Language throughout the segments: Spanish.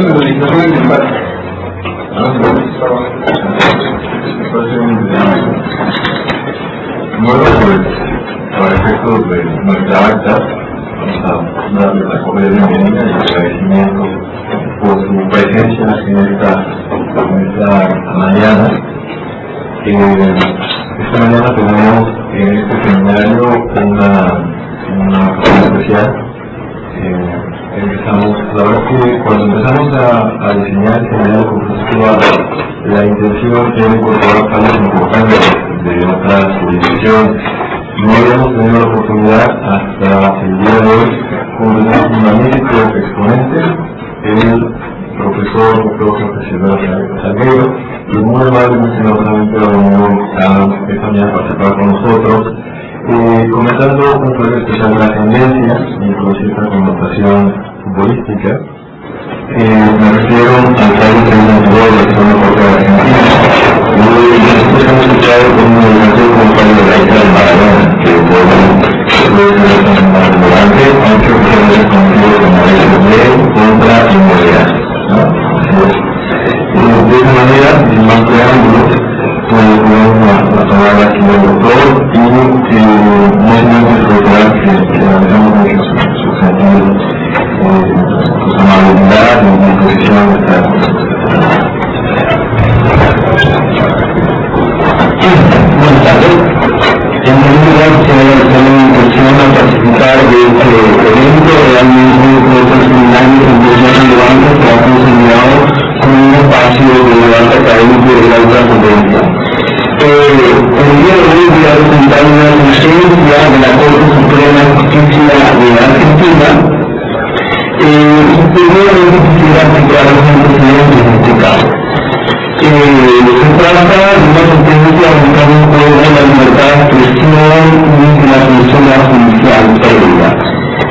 visualización en el barrio. Bueno, pues, para efectos de nuestra acta, vamos a darle la cordial bienvenida y agradecimiento por su presencia en esta mañana. Esta mañana tenemos en este seminario una cosa especial. La verdad es que cuando empezamos a diseñar el seminario con respecto a la intención de incorporar cambios importantes de nuestra jurisdicción, no habíamos tenido la oportunidad hasta el día de hoy con un magnífico exponente, el profesor doctor Jesús Salguero, y muy amablemente ha venido esta mañana a participar con nosotros, comentando un problema especial de la tendencia y con cierta connotación futbolística. Me refiero al caso de un jugador de la segunda parte de Argentina. Nosotros hemos escuchado con una educación como Pablo de la isla de Maradona, que puede ser más relevante, aunque es conocido como el contra inmovilidad. De esa manera, sin más preámbulos, podemos tomar aquí el doctor y muy recordar que agradecemos mucho su sentido, su amabilidad y disposición de estar. Buenas tardes. En primer lugar, tengo la intención de participar de este evento. Realmente nuestros seminarios son muy relevantes que han considerado como un espacio de debate académico de la trascendencia. El día de hoy voy a presentar una sentencia de la Corte Suprema de Justicia de Argentina. Primeramente quisiera aplicar los antecedentes en este caso. Se trata de una sentencia buscando un juego de la libertad de expresión y de la persona judicial previa.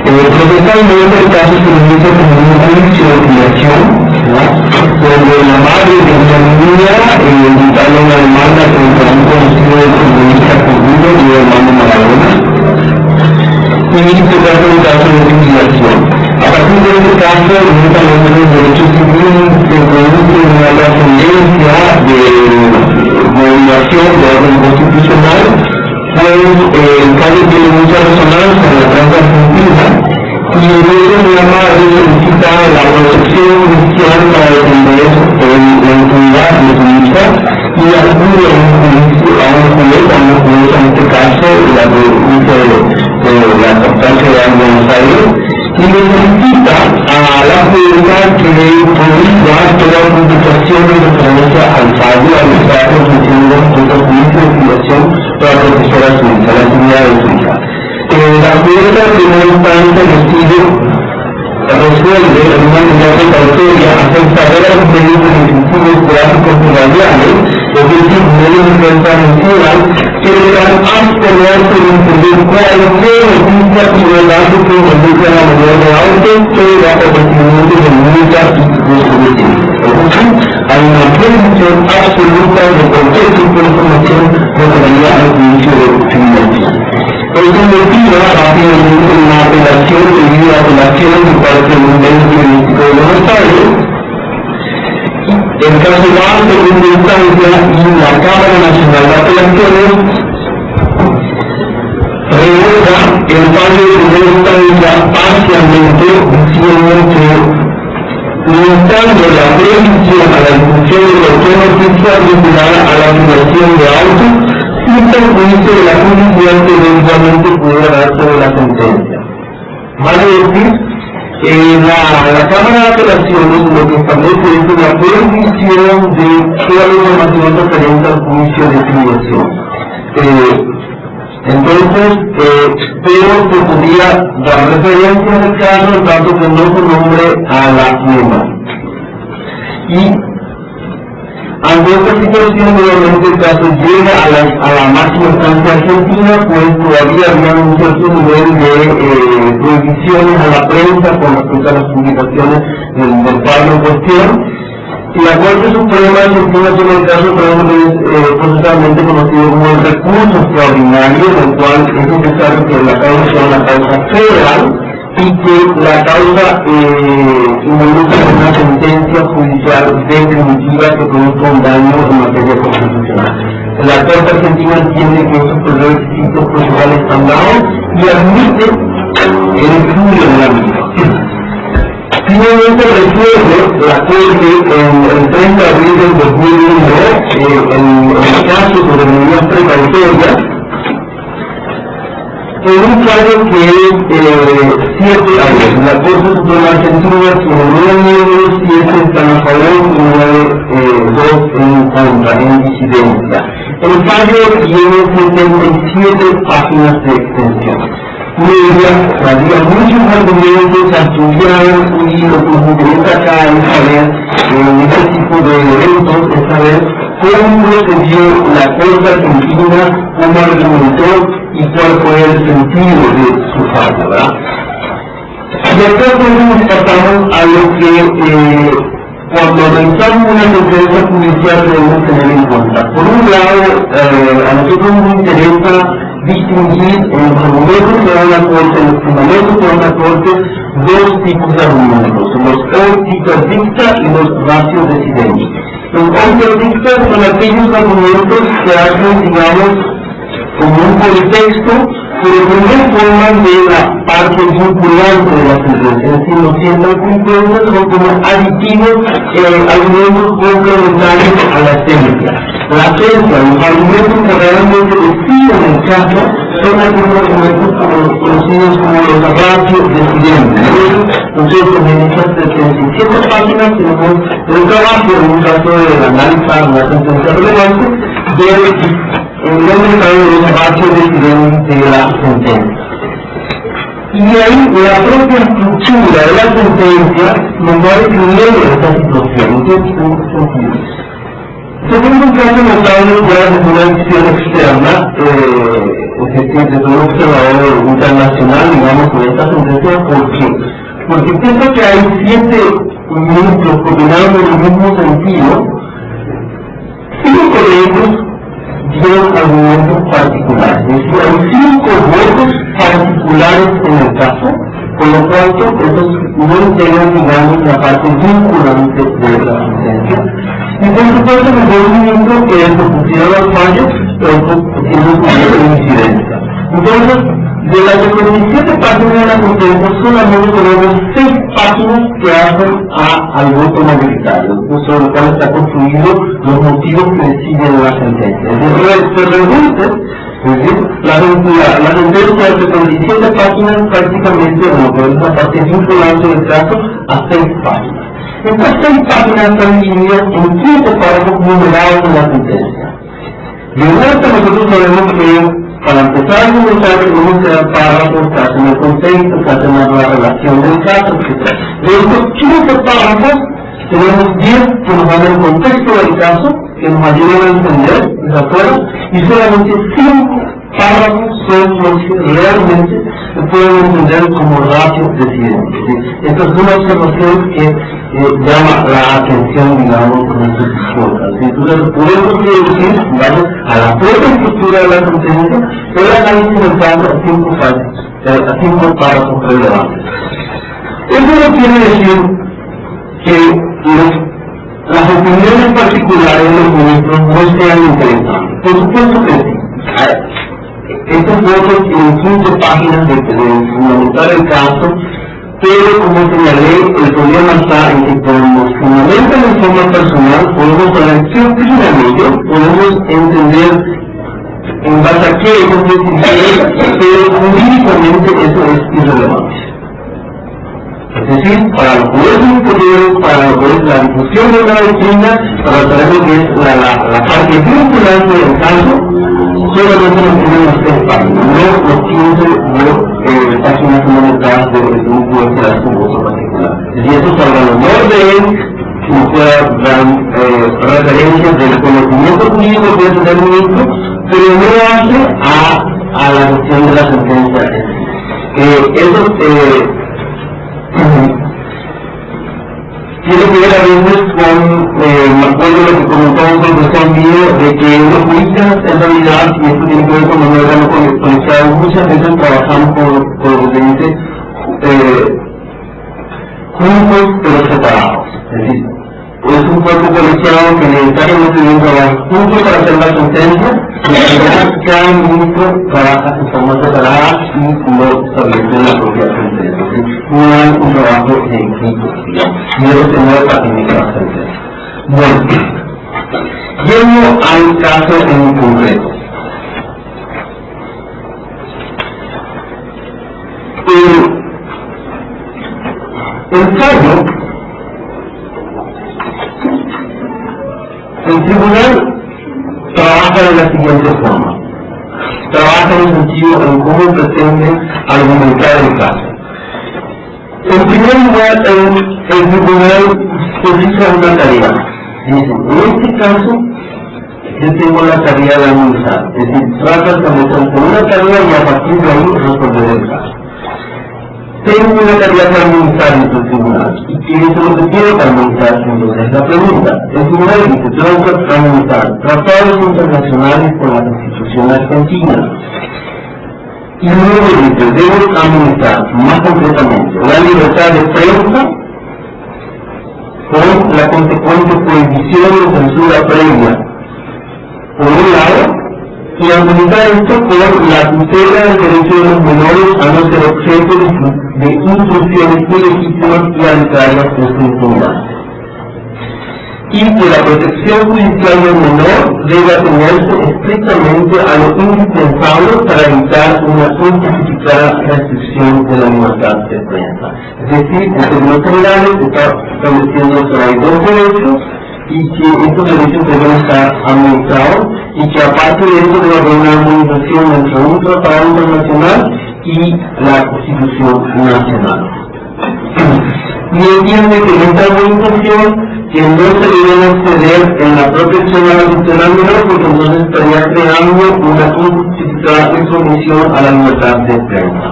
Procesalmente el caso se inicia como un juicio de filiación, donde la madre de una niña invitaron una demanda contra un conocido comunista judío y el hermano Maradona, y se trata de un caso de filiación. A partir de este caso, únicamente los derechos civiles se producen una trascendencia de violación de orden constitucional, pues el caso tiene mucha resonancia en la prensa argentina, y luego la madre solicita la protección judicial para defender la impunidad de su hija y acude a un juez, en este caso, la provincia de la capital de Buenos Aires, y le solicita a la jueza que prohíba toda comunicación en referencia al fallo arbitraje ofreciendo contra el juicio de filiación para proteger a su hija, la intimidad de su hija. La jueza en primera instancia resuelve en una unidad precautoria hacer saber a los medios defensivos gráficos y radiales, es decir, medios de prensa mencionan, que deberán abstenerse de entender cualquier noticia y relato que involucre a la menor de auto que da procedimiento de multa y disposición. Es decir, hay una prohibición absoluta de cualquier tipo de información referida al juicio de filiación. Esto motiva rápidamente una apelación debido a apelación de parte del Ministerio Jurídico de Buenos Aires. El caso va a segunda instancia y la Cámara Nacional de Apelaciones revoca el fallo de primera instancia parcialmente, diciendo que limitando la prohibición a la difusión de cualquier noticia vinculada a la filiación de autos sin perjuicio de la jurisdicción que eventualmente pudiera dar sobre la sentencia. Vale decir, la Cámara de Apelaciones lo que establece es una prohibición de toda la información referente al juicio de filiación. Entonces, pero se podría dar referencia en el caso, en tanto que no se nombre a la firma. Y ante esta situación, nuevamente el caso llega a la máxima instancia argentina, pues todavía había un cierto nivel de prohibiciones a la prensa con respecto a las publicaciones del fallo en cuestión. Y la Corte Suprema Argentina tiene el caso procesalmente conocido como el recurso extraordinario, en el cual es necesario que la causa sea una causa federal, y que la causa involucra una sentencia judicial definitiva que produzca un daño en materia constitucional. La Corte Argentina entiende que estos requisitos procesales están dados y admite el estudio de la misma. Finalmente resuelve la Corte el 30 de abril del 2001 el caso sobre medidas precautorias en un fallo que es 7 años. La Corte Suprema Argentina tiene 9 miembros, 7 están a favor y 2 en contra, en disidencia. El fallo tiene 77 páginas de extensión. Había muchos argumentos a estudiar y lo que nos interesa acá es saber, en este tipo de eventos, es saber cómo procedió la Corte Argentina, cómo argumentó y cuál fue el sentido de su fallo, ¿verdad? Y acá nos pasamos a lo que cuando realizamos una sentencia judicial debemos tener en cuenta. Por un lado, a nosotros nos interesa distinguir en los argumentos que da la Corte, en los fundamentos que da la Corte, dos tipos de argumentos, los ópticos dicta y los ratios decidentes. Los ópticos dicta son aquellos argumentos que hacen, digamos, como un contexto, pero que no forman de la parte vinculante de la sentencia, es decir, no sientan cumplidos, son como aditivos, argumentos complementarios a la esencia. La esencia, los argumentos que realmente deciden el caso, son algunos argumentos conocidos como los ratios decidentes. Nosotros en estas 37 páginas tenemos el trabajo en un caso de analizar una sentencia relevante de el nombre de los ratios decidentes de la sentencia. Y ahí la propia estructura de la sentencia nos va definiendo esta situación. Entonces, según un caso notable de una acción externa, de todo observador internacional, digamos, con esta sentencia, ¿por qué? Porque pienso que hay 7 ministros combinados en el mismo sentido, 5 de ellos dieron argumentos particulares, es decir, hay 5 votos particulares en el caso, con lo cual estos no integran, digamos, la parte vinculante de la sentencia. Y por supuesto, el movimiento que es lo pusieron al fallo, pero tiene incidencia. Entonces, de las 77 páginas de la sentencia, solamente tenemos 6 páginas que hacen al voto mayoritario, sobre lo cual está construido los motivos que deciden la sentencia. Se reduce, es decir, la sentencia de 77 páginas prácticamente, bueno, por esa parte vinculante del caso, a 6 páginas. Estas 6 páginas están divididas en 15 párrafos numerados en la sentencia. De vuelta nosotros sabemos que para empezar a argumentar tenemos que dar párrafos que hacen el contexto, que hacen la relación del caso, etc. De estos 15 párrafos tenemos 10 que nos dan el contexto del caso, que nos ayudan a entender, ¿de acuerdo? Y solamente 5 párrafos son los que realmente se pueden entender como ratio decidente. Esta es una observación que llama la atención, digamos, con nuestras disculpas. Entonces, podemos decir, vamos, a la propia estructura de la sentencia, el análisis del caso a 5 párrafos relevantes. Eso no quiere decir que las opiniones particulares de los ministros no sean interesantes. Por supuesto que sí. Estos votos tienen 15 páginas de fundamentar el caso, pero como señalé, el problema está en que cuando fundamentan en forma personal, podemos saber qué opinan ellos, podemos entender en base a qué ellos decidieron, pero jurídicamente eso es irrelevante. Es decir, para los poderes superiores, para lo que es la difusión de una doctrina, para saber lo que es la parte vinculante del caso, solamente nos tienen las 3 páginas, no los 15 páginas fundamentadas del grupo de clase u otro particular. Es decir, eso para el honor de él, que nos pueda dar referencias del conocimiento jurídico que puede tener el ministro, pero no hace a la cuestión de la sentencia en sí. Tiene que ver a veces con, me acuerdo lo que comentaba un profesor mío, de que los juristas en realidad, y esto tiene que ver con el órgano colegiado, muchas veces trabajamos por lo que dice juntos pero separados. Es decir, es un cuerpo colegiado que necesariamente debe trabajar juntos para hacer la sentencia, y cada ministro trabaja de forma separada y no establece la propia sentencia. Es decir, no hay un trabajo en equipo, digamos, no se mueve para iniciar la sentencia. Bueno, yendo al caso en concreto. El fallo, el tribunal trabaja de la siguiente forma. Trabaja en el sentido en cómo pretende argumentar el caso. En primer lugar, el tribunal realiza una tarea. Dice, en este caso, yo tengo la tarea de analizar. Es decir, trata de comenzar con una tarea y a partir de ahí resolver el caso. Tengo una tarea para armonizar en el tribunal. ¿Y qué es lo que quiero para armonizar? Entonces, la pregunta. El tribunal dice, tengo que armonizar tratados internacionales con la Constitución argentina. Y luego dice, debo armonizar más concretamente la libertad de prensa con la consecuente prohibición de censura previa, por un lado, y armonizar esto con la tutela del derecho de los menores a no ser objeto de intrusiones ilegítimas y arbitrarias de su intimidad. Y que la protección judicial del menor debe atenerse estrictamente a lo indispensable para evitar una injustificada restricción de la libertad de prensa. Es decir, en términos generales está estableciendo que hay dos derechos y que estos derechos deben estar administrados y que aparte de eso debe haber una armonización entre un tratado internacional y la Constitución nacional. Y entiende que en esta armonización que no se deben exceder en la protección a la tutela menor, porque entonces estaría creando una injustificada insumisión a la libertad de prensa.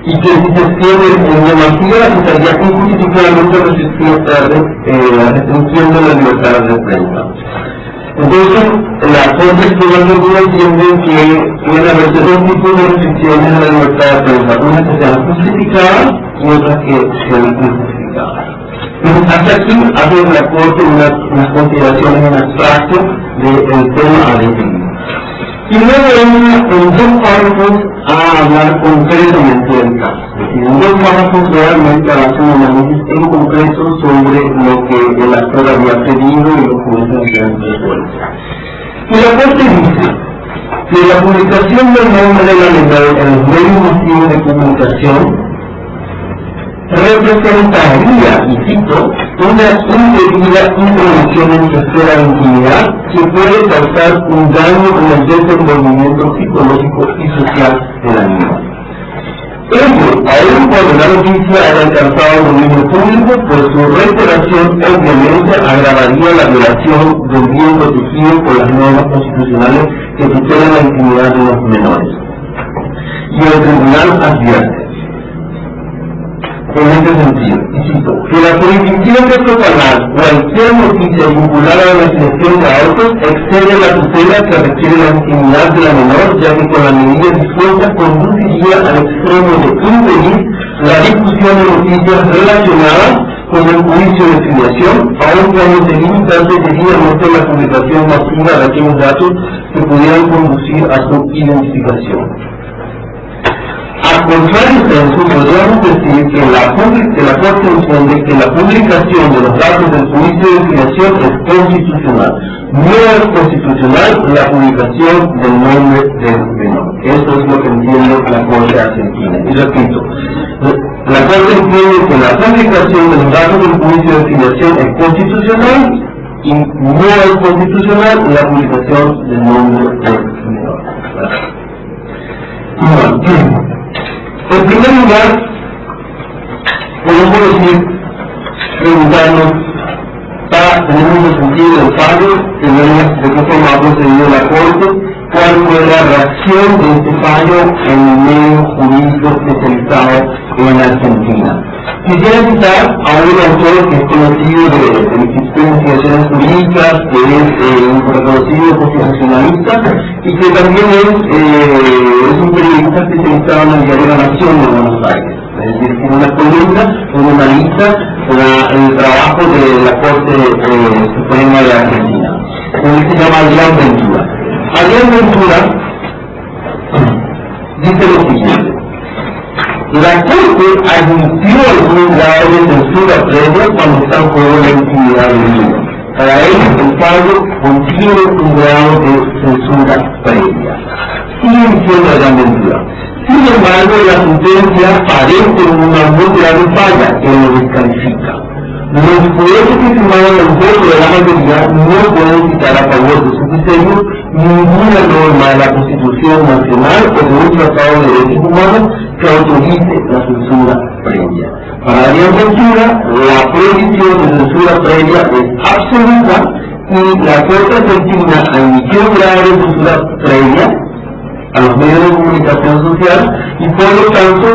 Y que si se extiende en demasía, estaría injustificadamente la restricción de la libertad de prensa. Entonces, la Corte Suprema entiende que pueden haberse dos tipos de restricciones a la libertad de prensa, unas que sean justificadas y otras que sean injustificadas. Hasta aquí hace la Corte unas consideraciones en abstracto del tema a definir. Y luego entra en dos párrafos a hablar concretamente del caso. Es decir, en dos párrafos realmente hace un análisis en concreto sobre lo que el actor había pedido y los jueces habían resuelto. Y la Corte dice que la publicación del nombre de la ley en los medios masivos de comunicación representaría, y cito, una indebida introducción en su esfera de intimidad que puede causar un daño en el desenvolvimiento psicológico y social de la niña. Ello, aun cuando la noticia haya alcanzado el dominio público, pues su reiteración obviamente agravaría la violación del bien protegido por las normas constitucionales que tutelan la intimidad de los menores. Y el tribunal advierte, en este sentido, insisto, que la prohibición de propagar cualquier noticia vinculada a la selección de autos excede la tutela que requiere la intimidad de la menor, ya que con la medida dispuesta conduciría al extremo de impedir la difusión de noticias relacionadas con el juicio de filiación, aun cuando se limitase debidamente la publicación masiva de aquellos datos que pudieran conducir a su identificación. Al contrario de eso, podríamos decir que la Corte entiende que la publicación de los datos del juicio de filiación es constitucional. No es constitucional la publicación del nombre del menor. Eso es lo que entiende la Corte argentina. Y repito, la Corte entiende que la publicación de los datos del juicio de filiación es constitucional y no es constitucional la publicación del nombre del menor. En primer lugar, podemos decir, preguntarnos, tenemos el sentido del fallo, tenemos de qué forma ha procedido la Corte, cuál fue la reacción de este fallo en el medio jurídico especializado en Argentina. Quisiera citar a un autor que es conocido del Instituto de Investigaciones Jurídicas, que es un reconocido constitucionalista y que también es un periodista especializado publicado en el diario La Nación de Buenos Aires. Es decir, en una columna, en una lista, el trabajo de la Corte Suprema de Argentina. Se llama Adrián Ventura. Adrián Ventura dice lo siguiente: la Corte admitió algún grado de censura previa cuando está en juego la intimidad del niño. Para él, el fallo contiene un grado de censura previa. Sigue diciendo Adrián Ventura. Sin embargo, la sentencia parece una muy grave falla que lo descalifica. Los jueces que firmaron el voto de la mayoría no pueden citar a favor de su criterio ninguna norma de la Constitución Nacional o de un tratado de derechos humanos que autorice la censura previa. Para Adrián Ventura, la prohibición de censura previa es absoluta y la Corte Argentina admitió un grado de censura previa a los medios de comunicación social y por lo tanto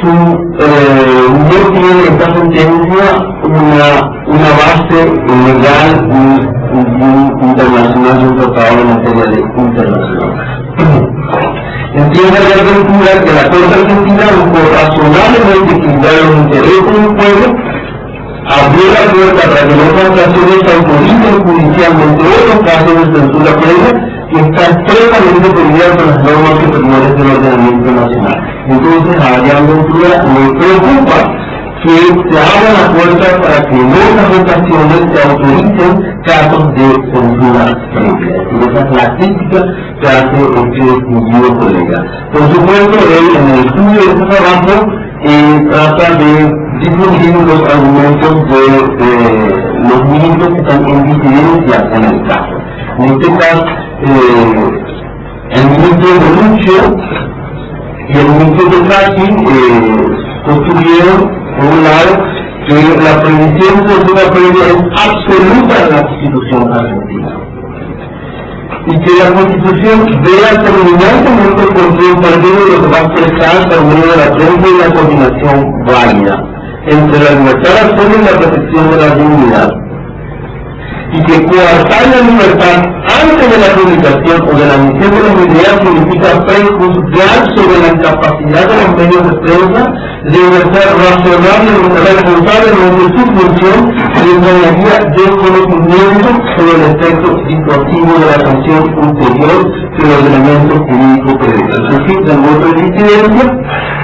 no tiene esta sentencia una base legal internacional de un tratado de materia internacional. Entiende la Ventura que la Corte Argentina buscó razonablemente equilibrar los intereses del pueblo, abrió la puerta para que las organizaciones autoricen judicialmente otros casos de censura previa que está extremadamente peleado con las normas superiores del ordenamiento nacional. Entonces a Adrián Ventura le preocupa que se abra la puerta para que en otras ocasiones se autoricen casos de censura previa. Y esa es la crítica que hace este distinguido colega. Por supuesto, él en el estudio de este trabajo trata de difundir los argumentos de los ministros que están en disidencia en el caso. En este caso, el ministro Bonuccio y el ministro de Sacchi construyeron, por un lado, que la prohibición de censura previa es absoluta en la Constitución argentina y que la Constitución vea terminantemente el control partido de lo que va a expresar por medio de la prensa y la coordinación válida entre la libertad de acción y la protección de la dignidad, y que coartar la libertad antes de la publicación o de la emisión de las ideas significa prejuzgar sobre la capacidad de los medios de prensa de ejercer razonablemente, responsablemente su función y entrañaría desconocimiento sobre el efecto disuasivo de la sanción ulterior que el ordenamiento jurídico prevé. Es decir, del voto de disidencia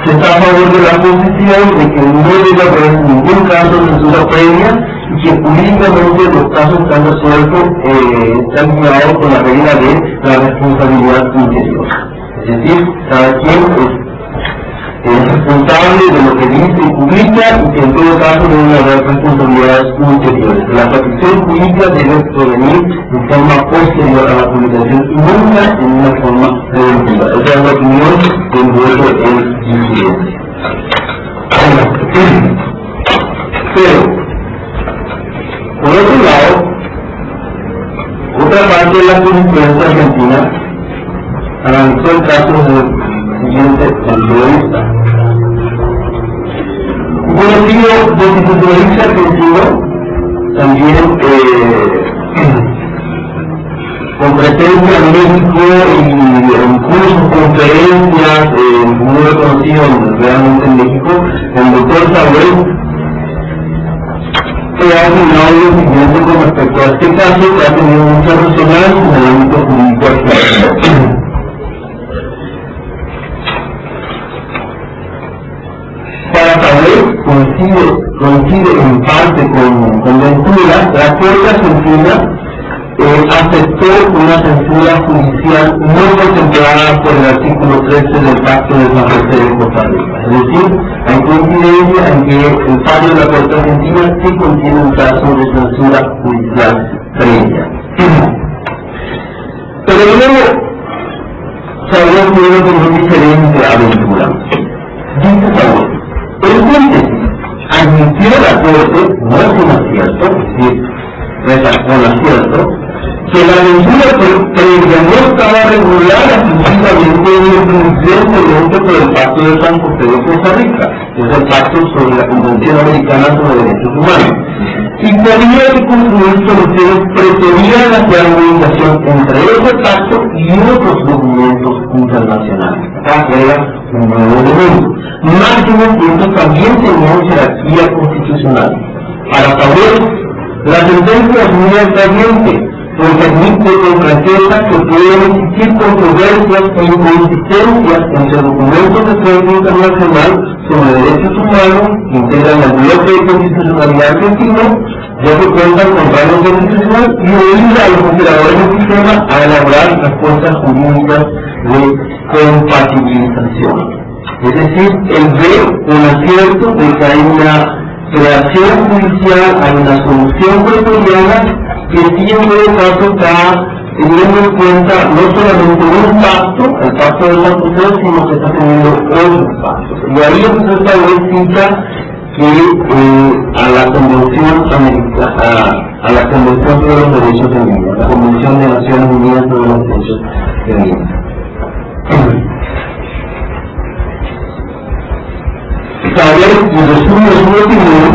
se está a favor de la posición de que no debe haber ningún caso de censura previa y que jurídicamente los casos están resueltos, están guiados por la regla de la responsabilidad ulterior. Es decir, cada quien es responsable de lo que dice y publica y que en todo caso debe haber responsabilidades ulteriores. La protección jurídica debe provenir en forma posterior a la publicación y nunca en una forma preventiva. Esa es la opinión del voto en disidencia. Pero, por otro lado, otra parte de la jurisprudencia argentina analizó el caso del siguiente periodista. Un conocido constitucionalista argentino, también con presencia en México y en cursos, conferencias, muy reconocido realmente en México, el doctor Samuel, ha opinado lo siguiente con respecto a este caso que ha tenido mucha resonancia en el ámbito jurídico argentino. Para saber, coincide en parte con Ventura, la Corte Argentina aceptó una censura judicial no contemplada por el artículo 13 del Pacto de San José de Costa Rica. Es decir, hay coincidencia en que el fallo de la Corte Argentina sí contiene un caso de censura judicial previa. Pero luego se había ocurrido con un diferente aventura. Dice Saúl, entonces admitió la Corte, no es un acierto, es decir, rechazó el acierto, que la censura previa no estaba regulada exclusivamente en el presidente por el Pacto de San José de Costa Rica, que es el Pacto sobre la Convención Americana sobre Derechos Humanos, y que había que construir soluciones preteridas de armonización entre ese pacto y otros documentos internacionales. Acá era un nuevo elemento. Máximo que esto también tenía jerarquía constitucional. Para saber, la sentencia es muy atrayente, porque admite con franqueza que pueden existir controversias e inconsistencias entre documentos de derecho internacional sobre derechos humanos que integran el bloque de constitucionalidad argentino, ya que cuentan con rango constitucional y obliga a los operadores del sistema a elaborar respuestas jurídicas de compatibilización. Es decir, el ver con acierto de que hay una creación judicial, hay una solución pretoriana que sí en todo caso está teniendo en cuenta no solamente un pacto, el pacto de San José, sino que está teniendo otros pactos. Y ahí es que esta vez cita que a la Convención sobre los Derechos del Niño, la Convención de Naciones Unidas sobre los Derechos del Niño. Saber, en resumen, es mi opinión.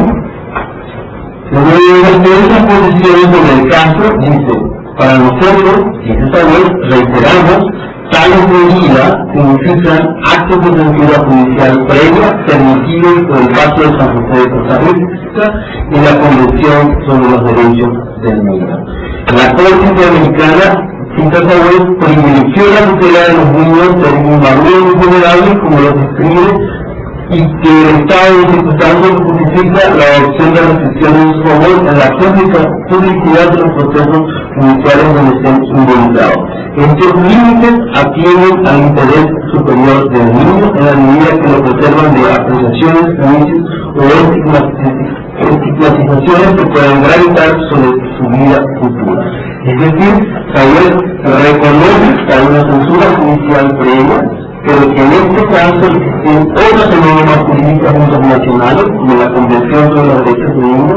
De esa posición sobre el caso, dice, para nosotros, y esta vez reiteramos, tales medidas significan actos de censura judicial previa permitidos por el Pacto de San José de Costa Rica y la Convención sobre los Derechos del Niño. La Corte Interamericana, cita esta vez, privilegió la tutela de los niños de inmaduros y vulnerables, como lo describe, y que el Estado de circunstancias justifica la adopción de restricciones en su favor en la publicidad de los procesos judiciales donde estén involucrados. Estos límites atienden al interés superior del niño en la medida que lo preservan de acusaciones, juicios o estigmatizaciones que puedan gravitar sobre su vida futura. Es decir, saber reconoce que hay una censura judicial previa, pero que en este caso existen otras normas jurídicas internacionales, como la Convención sobre los Derechos del Niño,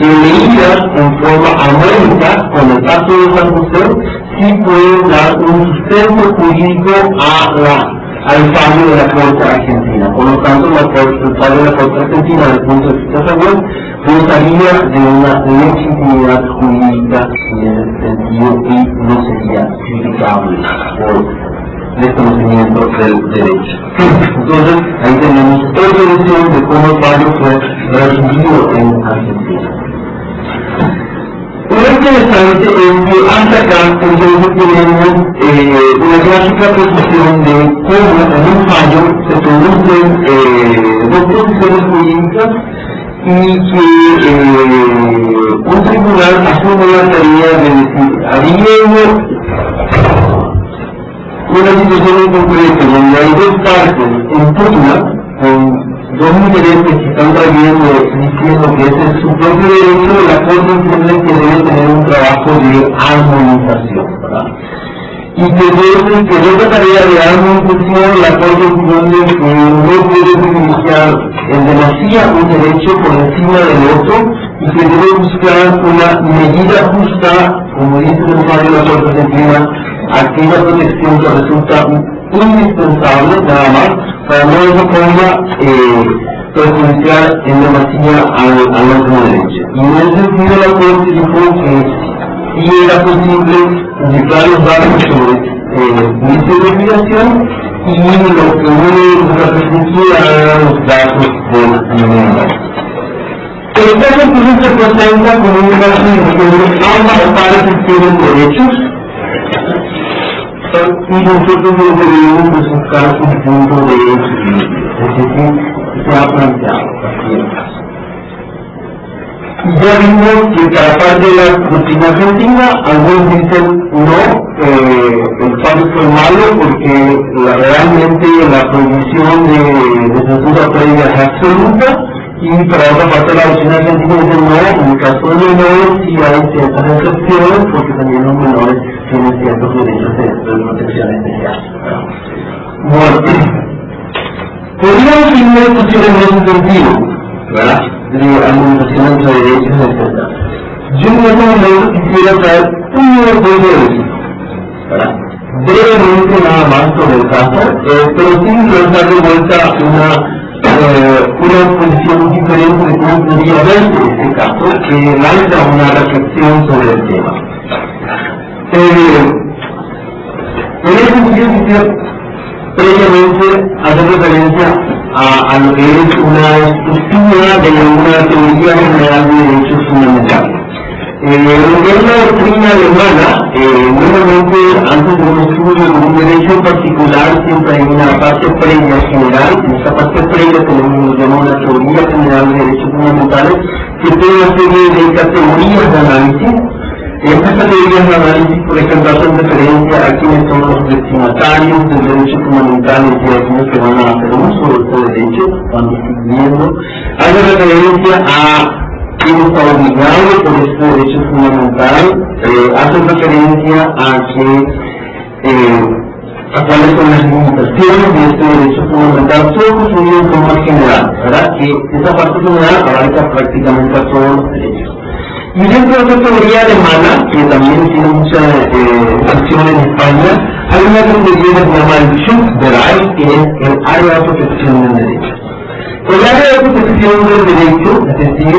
que leídas en forma armónica con el Pacto de San José, sí pueden dar un sustento jurídico al fallo de la Corte Argentina. Por lo tanto, el fallo de la Corte Argentina, desde el punto de vista salud, gozaría de una legitimidad jurídica en ese sentido y no sería criticable por desconocimiento del derecho. Entonces, ahí tenemos otra versión de cómo el fallo fue resumido en Argentina. Lo interesante es que hasta acá entonces tenemos una clásica posición de cómo en un fallo se producen dos posiciones jurídicas y que un tribunal asume la tarea de decir, habiendo una situación en concreto donde hay dos partes en pugna con dos intereses que están trayendo diciendo que ese es su propio derecho, la Corte entiende que debe tener un trabajo de armonización, ¿verdad? Y que de esa tarea de armonización la Corte entiende que no puede privilegiar en demasía un derecho por encima del otro y que debe buscar una medida justa, como dice el fallo de la Corte Argentina, aquella protección que resulta indispensable nada más para no de esa forma perjudicar en demasía al otro derecho. Y en ese sentido la Corte dijo que sí era posible publicar los datos sobre inicio de investigación y lo que uno representía eran los datos del niño. El caso entonces se presenta como un caso en que ambas partes tienen derechos y nosotros debemos buscar un punto de equilibrio, es decir, se ha planteado así el caso. Ya vimos que para parte de la doctrina argentina, algunos dicen no, el fallo fue malo porque realmente la prohibición de censura previa es absoluta, y para otra parte la doctrina argentina dice no, en el caso de menores sí hay ciertas excepciones porque también los menores tienen ciertos derechos de protección especial. Bueno, podríamos seguir una discusión en ese sentido, ¿verdad? De armonización entre derechos, etc. Yo en este momento quisiera traer un nuevo punto de vista, ¿verdad? Brevemente nada más sobre el caso, pero sin lanzar de vuelta una posición diferente de cómo podría verse este caso, que lanza una reflexión sobre el tema. En ese sentido quisiera previamente hacer referencia a lo que es una estructura de una teoría general de derechos fundamentales. Lo que es la doctrina alemana, normalmente antes de un estudio de un derecho en particular siempre hay una parte previa general. En esta parte previa tenemos una teoría general de derechos fundamentales que tiene una serie de categorías de análisis. Estas categorías de análisis, por ejemplo, hacen referencia a quiénes son los destinatarios del derecho fundamental y a quienes que van a hacer uso de este derecho, van distinguiendo. Hace referencia a quién está obligado por este derecho fundamental, hace referencia a cuáles son las limitaciones de este derecho fundamental, todo es un nivel más general, ¿verdad? Que esa parte general abarca prácticamente a todos los derechos. Y dentro de esta teoría alemana, que también tiene mucha acción en España, hay una categoría que se llama el Schutzbereich, que es el área de protección del derecho. El área de protección del derecho, es decir,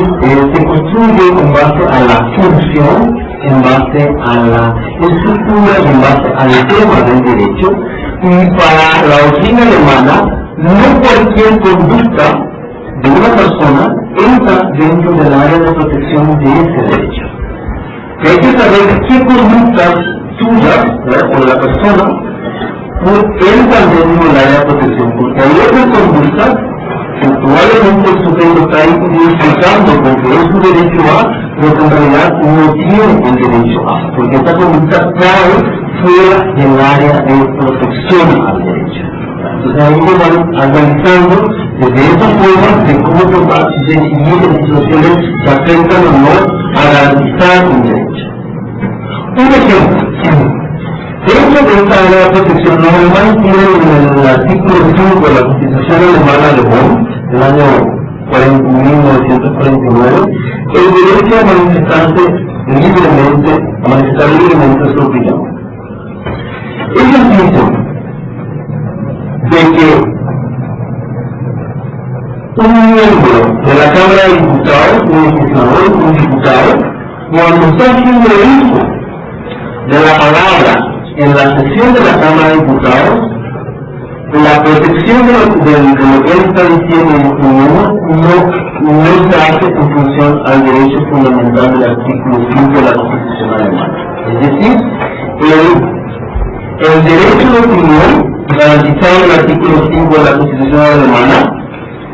se construye en base a la función, en base a la estructura y en base al tema del derecho, y para la doctrina alemana, no cualquier conducta de una persona entra dentro del área de protección de ese derecho. Que hay que saber qué conductas tuyas, o de la persona, entran dentro del área de protección, porque hay otras conductas que probablemente el sujeto está identificando con que es su derecho A, pero que en realidad no tiene el derecho A, porque esta conducta cae fuera del área de protección al derecho. Entonces ahí se van analizando desde esa forma de cómo se va a decidir en situaciones que afectan o no a garantizar un derecho. Un ejemplo. Dentro de esta área de protección, los alemanes tienen en el artículo 5 de la Constitución Alemana de Bonn, del año 1949, el derecho a manifestarse libremente, a manifestar libremente su opinión. Ellos dicen de que un miembro de la Cámara de Diputados, un legislador, un diputado, cuando está haciendo uso de la palabra en la sesión de la Cámara de Diputados, la protección de lo que él está diciendo en su idioma no se hace en función al derecho fundamental del artículo 5 de la Constitución alemana. Es decir, el derecho de opinión garantizado en el artículo 5 de la Constitución alemana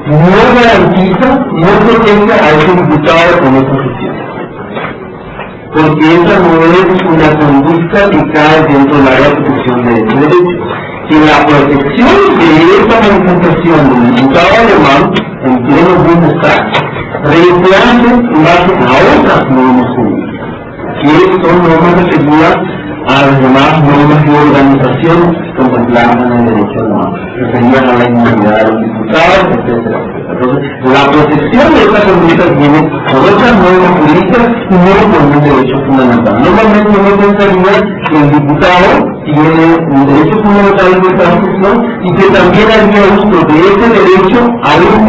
no garantiza, no protege a ese diputado en esa sesión, porque esa no es una conducta que cae dentro del área de protección de ese derecho. Si la protección de esta manifestación del diputado alemán en pleno Bundestag reemplace en base a otras normas jurídicas, que son normas referidas a las demás normas de organización contempladas en el derecho alemán, referidas a la inmunidad de los diputados, etc. Entonces, la protección de esta conducta viene por otras normas jurídicas y no por un derecho fundamental. Normalmente uno pensaría que el diputado tiene un derecho fundamental de transmisión y que también haría uso de ese derecho aún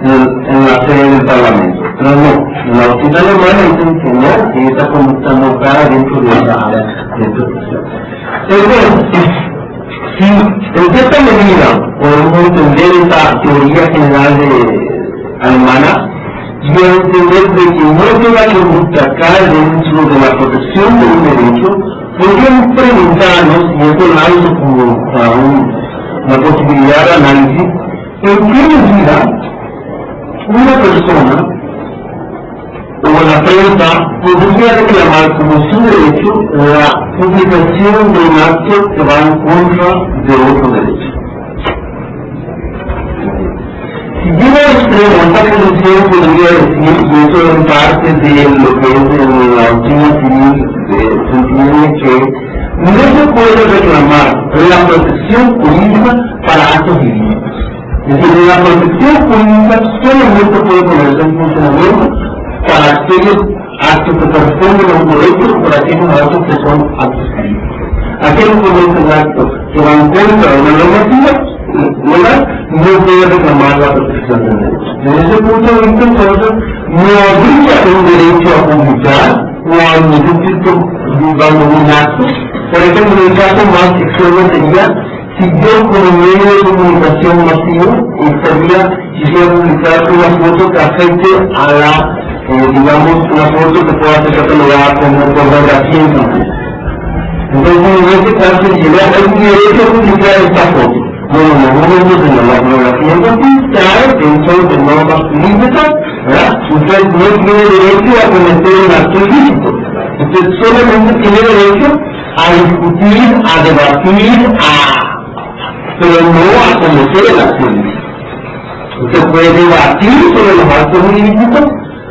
en la sede del Parlamento. Pero no, en la doctrina alemana dicen que no, que esta conducta no cae dentro de esa área de protección. Entonces, si en cierta medida podemos entender esta teoría general alemana, y entender de que no toda conducta cae dentro de la protección de un derecho, podríamos preguntarnos, y esto lo hago como una posibilidad de análisis, ¿en qué medida una persona o la prensa podría reclamar como su derecho la publicación de un acto que va en contra de otro derecho? Si llega al extremo, esta posición podría decir, y eso en parte de lo que es en la doctrina civil, se entiende que no se puede reclamar la protección jurídica para actos ilícitos. Es decir, la protección jurídica solamente puede ponerse en funcionamiento para aquellos actos que corresponden a un derecho o para aquellos actos que son actos cívicos. Aquellos que cometen actos que van contra una normativa legal no puede reclamar la protección del derecho. Desde ese punto de vista, entonces, no habría un derecho a publicar, no hay ningún tipo de un acto. Por ejemplo, el caso más extremo sería si yo como medio de comunicación masivo quisiera publicar una foto que afecte a la, digamos, una foto que pueda ser catalogada como pornografía infantil. Entonces, en este caso, hay un derecho a publicar esta foto. Bueno, en algún momento de la pornografía infantil, claro, dentro de normas límites, ¿verdad? Usted no tiene derecho a cometer un acto ilícito. Usted solamente tiene derecho a discutir, a debatir, pero no a cometer el acto ilícito. Usted puede debatir sobre los actos ilícitos,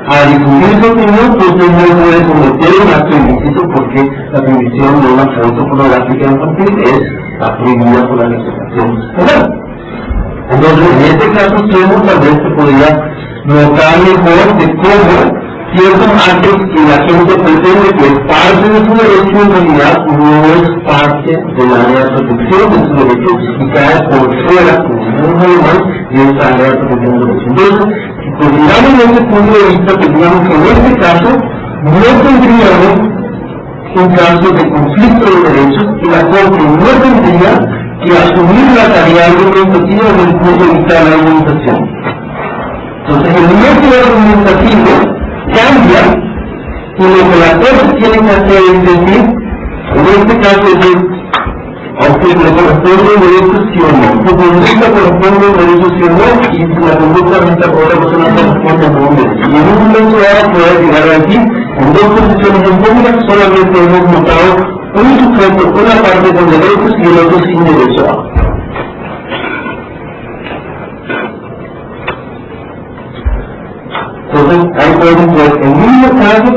a discutir su opinión, pues usted no puede cometer un acto ilícito porque la prohibición de una foto pornográfica infantil está prohibida por la legislación penal. Entonces, en este caso, tal vez se podría notar mejor de cómo ciertos actos que la gente pretende que es parte de su derecho, en realidad no es parte del área de protección de su derecho y cae por fuera, como decimos en alemán, de esa área de protección de derecho. Entonces, si consideramos desde ese punto de vista, tendríamos que en este caso no tendríamos un caso de conflicto de derechos y la Corte no tendría que asumir la tarea argumentativa desde el punto de vista de la argumentación. Entonces, el método argumentativo cambia y lo que la Corte tiene que hacer es decir, en este caso es decir, a usted le corresponde un derecho sí o no, su conducta corresponde un derecho sí o no, y la conducta de esta persona corresponde a un derecho. Y en un momento dado puede llegar aquí, en dos posiciones en públicas solamente hemos notado un sujeto, una parte con derechos y el otro sin derecho a. Entonces, hay podemos ver el mismo caso,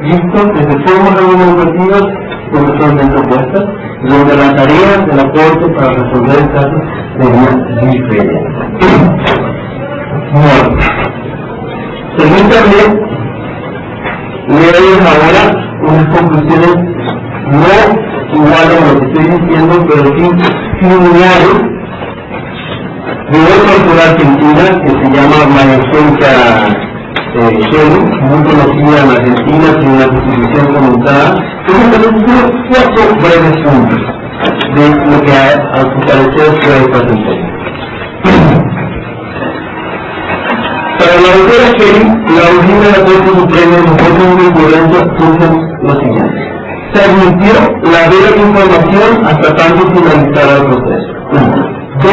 visto desde formas argumentativas profesionalmente opuestas, donde la tarea de la Corte para resolver el caso sería diferente. Bueno, permítanme leerles ahora unas conclusiones no iguales a lo que estoy diciendo, pero sí similares de otra autora argentina que se llama María muy conocida en Argentina, tiene una constitución comentada. Entonces, cuatro breves puntos de lo que a su parecer fue esta sentencia. Para la autora Kelly, la origina de la Corte Suprema en los votos de violencia surgen lo siguiente: se admitió la vera información hasta tanto finalizara el proceso. 2.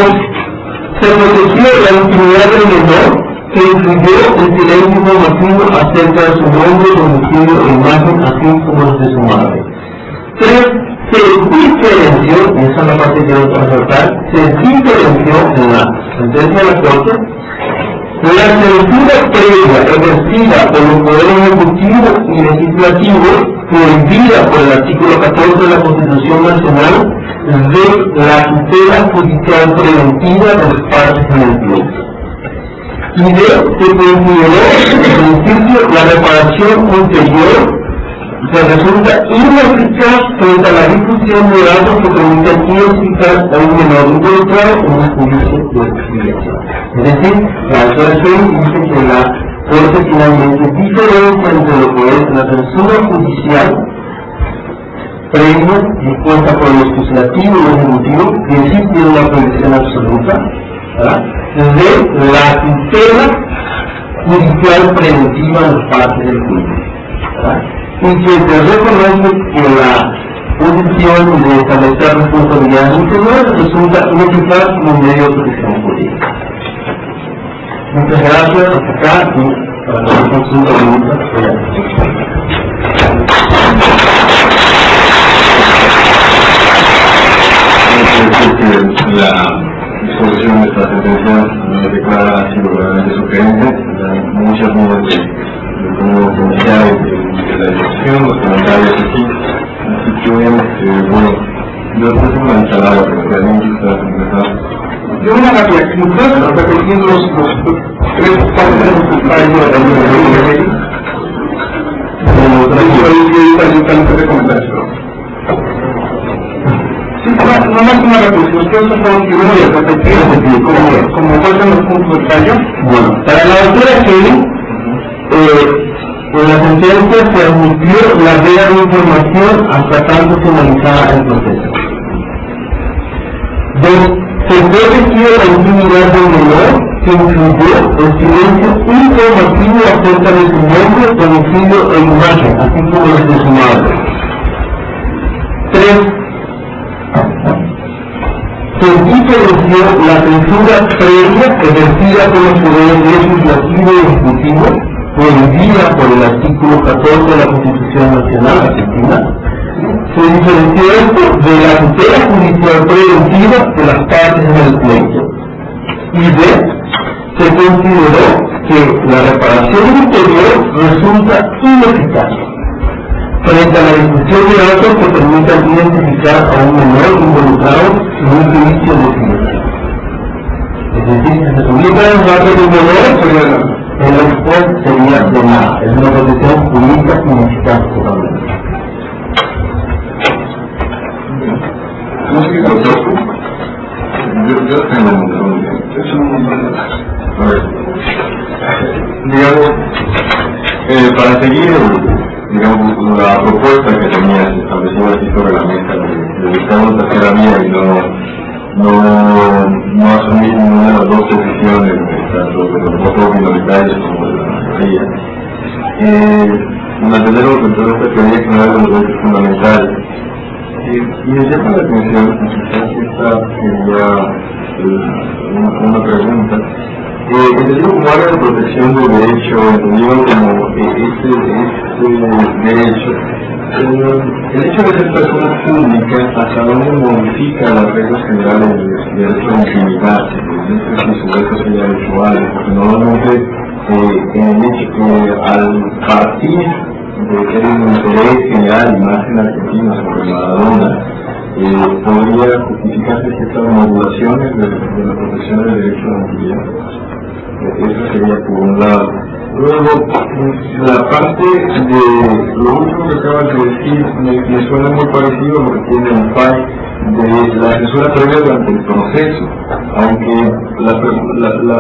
Se protegió la intimidad del menor, que incluyó el silencio informativo acerca de su nombre, domicilio e imagen, así como los de su madre. 3. Se diferenció, y esa es la parte que quiero resaltar, se diferenció en la sentencia de la Corte la censura previa ejercida por los poderes ejecutivo y legislativo, prohibida por el artículo 14 de la Constitución Nacional, de la tutela judicial preventiva de las partes en el pleito. Y se consideró en principio la reparación ulterior que resulta ineficaz frente a la difusión de datos que permiten identificar a un menor involucrado en un juicio de expiación. Es decir, la autorización dice que la Corte finalmente diferencia entre lo que es la censura judicial previa dispuesta por el legislativo y el ejecutivo, que sí tiene una prohibición absoluta, ¿verdad?, de la tutela judicial preventiva de las partes del juicio, ¿verdad?, y que se reconoce que la posición de establecer responsabilidades ulteriores resulta ineficaz como medio de protección jurídica. Muchas gracias, hasta acá, y para la consulta de muchas la disposición de esta sentencia nos declara así verdaderamente sugerente, muchas dudas de cómo pronunciar de la discusión, los comentarios aquí, así que bueno, yo después tengo una ensalada, pero realmente está completado. Yo una rápida, si ustedes repitiendo los tres partes para yo No más una reflexión, ustedes son que uno de repetir como cuáles los puntos de fallo. Bueno, para la doctora Kelly, en la sentencia se admitió la vía de información hasta tanto finalizara el proceso. Dos, se fue elegida la intimidad del menor que incluyó el silencio informativo acerca de su nombre, domicilio e imagen, así como los de su madre. Tres, se diferenció la censura previa ejercida por los poderes legislativo y ejecutivo prohibida por el artículo 14 de la Constitución Nacional Argentina. Se diferenció esto de la tutela judicial preventiva de las partes en el pleito. Y B, se consideró que la reparación ulterior resulta ineficaz frente a la discusión de datos que permitan identificar a un menor involucrado en un juicio de silencio. Es decir, que se publican los datos de un menor, el después sería de nada. Es una protección jurídica ineficaz totalmente. No sé qué pasó. Yo tengo un digamos, para seguir digamos, la propuesta que tenía establecida aquí sobre la mesa de buscamos hacer la mía y no asumir ninguna de las dos posiciones, tanto de los votos minoritarios como de la mayoría. Mantener los controles de teoría general de los derechos fundamentales. Y me llama la atención, quizás esta sería una pregunta. Entendido como área de protección del derecho, entendido como este derecho, el hecho de ser persona pública, ¿hasta dónde modifica las reglas generales del derecho a intimidad? No sé si sobre eso se haya hecho algo, porque normalmente al partir de ser un interés general y más en Argentina sobre Maradona, podría justificarse ciertas modulaciones de la protección del derecho a la intimidad. Eso sería por un lado. Luego, la parte de lo último que acabas de decir me suena muy parecido a lo que tiene el PAI de la censura previa durante el proceso, aunque la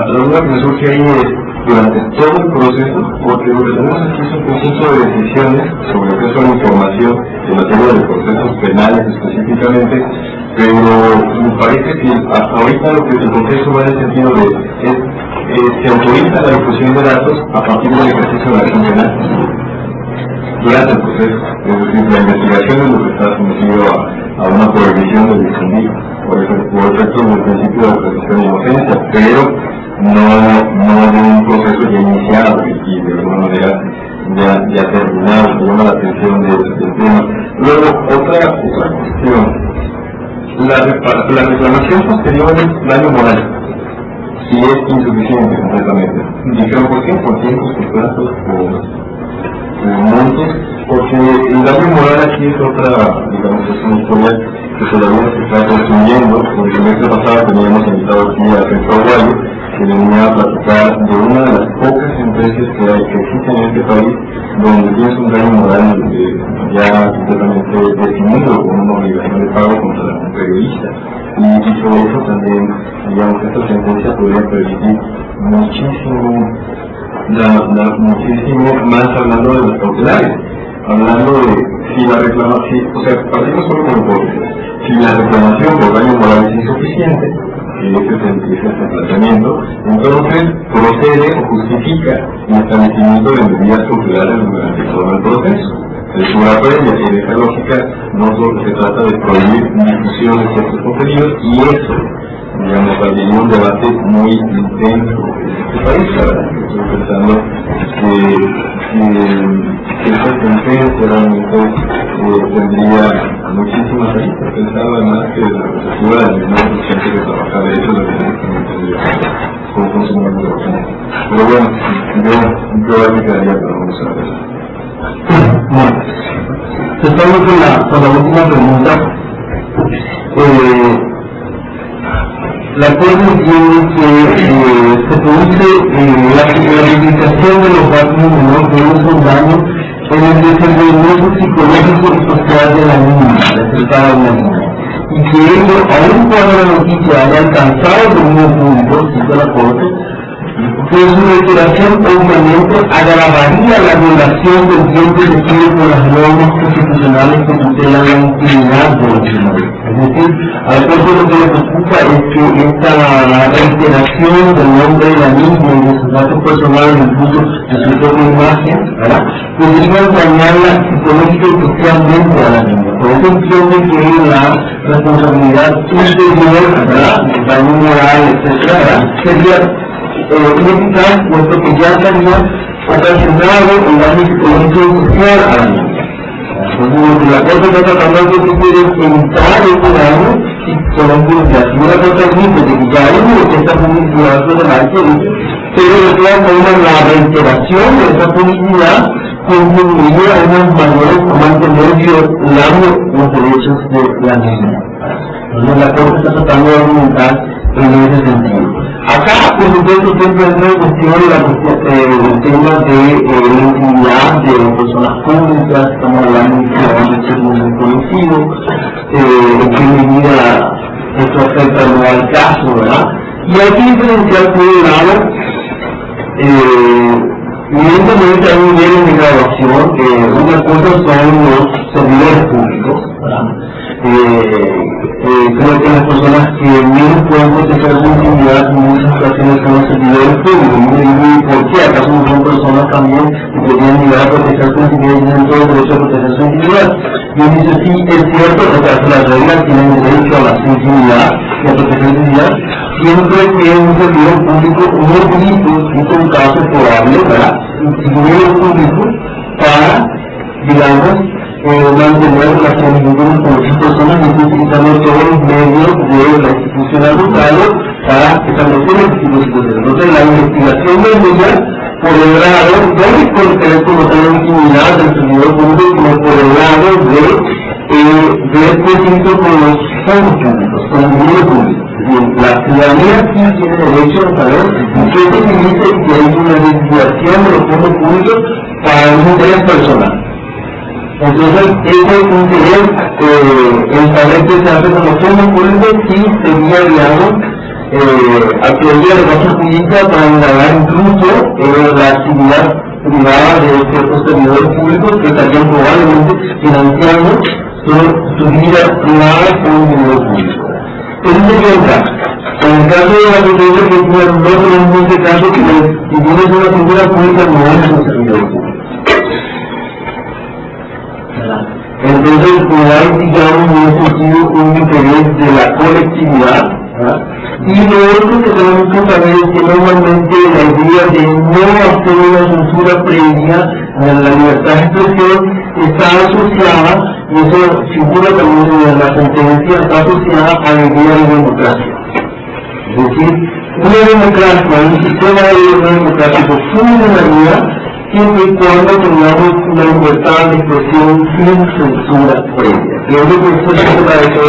duda que me surge ahí es durante todo el proceso, porque lo que tenemos aquí es un conjunto de decisiones sobre acceso a la información en materia de procesos penales específicamente, pero me parece que hasta ahorita lo que el proceso va en el sentido de se autoriza la difusión de datos a partir del ejercicio de la acción penal durante el proceso, es decir, la investigación es lo que está sometido a una prohibición de difundir por efecto del principio de presunción de inocencia, pero no de un proceso ya iniciado y de alguna manera ya terminado. Me llama la atención del tema. Luego, otra cuestión, la reclamación posterior es daño moral. Si es insuficiente completamente. Dijeron, ¿por qué? Por tiempos, por plazos, por montos, porque el daño moral aquí es otra, digamos, es una historia que todavía se está resumiendo, porque el mes pasado teníamos invitado aquí a Centro Aguayo, que venía a platicar de una de las pocas empresas que existen en este país, donde tienes un daño moral ya completamente definido con una obligación de pago contra un periodista. Y sobre eso también, digamos, esta sentencia podría permitir muchísimo más hablando de los cautelares, hablando de si la reclamación, o sea, partimos solo con hipótesis, si la reclamación por daño moral es insuficiente, que ese es el planteamiento, entonces procede o justifica el establecimiento de medidas cautelares durante todo el proceso. Lectura previa, y de esa lógica no solo se trata de prohibir difusión de ciertos contenidos, y eso, digamos, abriría un debate muy intenso en este país. Estoy pensando que esta sentencia realmente tendría muchísimas aristas, pensando además que la perspectiva de la misma gente que trabaja de eso lo que tendría como consumidor de la. Pero bueno, yo me quedaría para vamos a ver. Bueno, estamos con la última pregunta. La Corte entiende que se produce la publicación de los datos menores produce un daño en el desenvolvimiento psicológico y social de la niña, acerca de una niña. Y que ello, aun cuando la noticia haya alcanzado el dominio público, cito la Corte, que su reiteración obviamente agravaría la violación del bien protegido por las normas constitucionales que tutelan la intimidad de los menores. Es decir, a la Corte lo que le preocupa es que esta reiteración del nombre de la niña y de sus datos personales, incluso de su propia imagen, ¿verdad?, podría dañarla psicológica y socialmente a la niña. Por eso entiende que la responsabilidad ulterior, ¿verdad?, el daño moral, etcétera, ¿verdad?, sería ineficaz, puesto que ya estaría ocasionado el daño psicológico y social a la niña. Entonces, lo que la Corte está tratando de evitar este daño psicológico. Si una cosa admite de que ya hay una esta publicidad relevante, pero de todas formas la reiteración de esa publicidad contribuiría a unas mayores a mantener violando los derechos de la niña. Entonces, la Corte está tratando de argumentar en ese sentido. Acá, por supuesto, siempre entra en cuestión el tema de la intimidad de las personas públicas. Estamos hablando de que van a ser muy conocidos, en qué medida esto afecta no al caso, ¿verdad? Y hay que diferenciar por un lado, evidentemente hay niveles de graduación, una cosa son los servidores públicos, ¿verdad? Creo que las personas que menos pueden proteger su intimidad en muchas ocasiones son los servidores públicos. ¿Y por qué? ¿Acaso no son personas también que podrían llegar a proteger su intimidad y tienen todo el derecho a proteger su intimidad? Yo dice, sí, es cierto, o sea, que las reglas tienen derecho a la intimidad y a proteger su intimidad, siempre que un servidor público no utilice un caso probable, ¿verdad?, dinero público para, digamos, mantener relaciones íntimas con otras personas y utilizando todos los medios de la institución arbitraria para establecer este tipo de situaciones. Entonces, la investigación de ella, por el lado, no es por querer conocer la intimidad del servidor público, sino por el lado de ver qué se hizo con los fondos públicos, con el dinero público. La ciudadanía sí tiene derecho a saber qué se utiliza y que hay una desviación de los fondos públicos para un interés personal. Entonces, ese interés en saber qué se hace con los fondos públicos sí sería, digamos, actuaría de razón jurídica para indagar incluso la actividad privada de ciertos servidores públicos que estarían probablemente financiando su vida privada con dinero público. Ese sería el caso. En el caso de la Constitución Argentina, no tenemos ese caso que si tienes una figura pública no es un servidor público. Entonces, no hay, digamos, en ese sentido un interés de la colectividad, ¿verdad? Y lo otro que tenemos que saber es que normalmente la idea de no hacer una censura previa a la libertad de expresión está asociada, y eso figura también en la sentencia, está asociada a la idea de democracia. Es decir, una democracia, un sistema de gobierno democrático funcionaría siempre y cuando tengamos una libertad de expresión sin censura previa. Creo que eso es la diferencia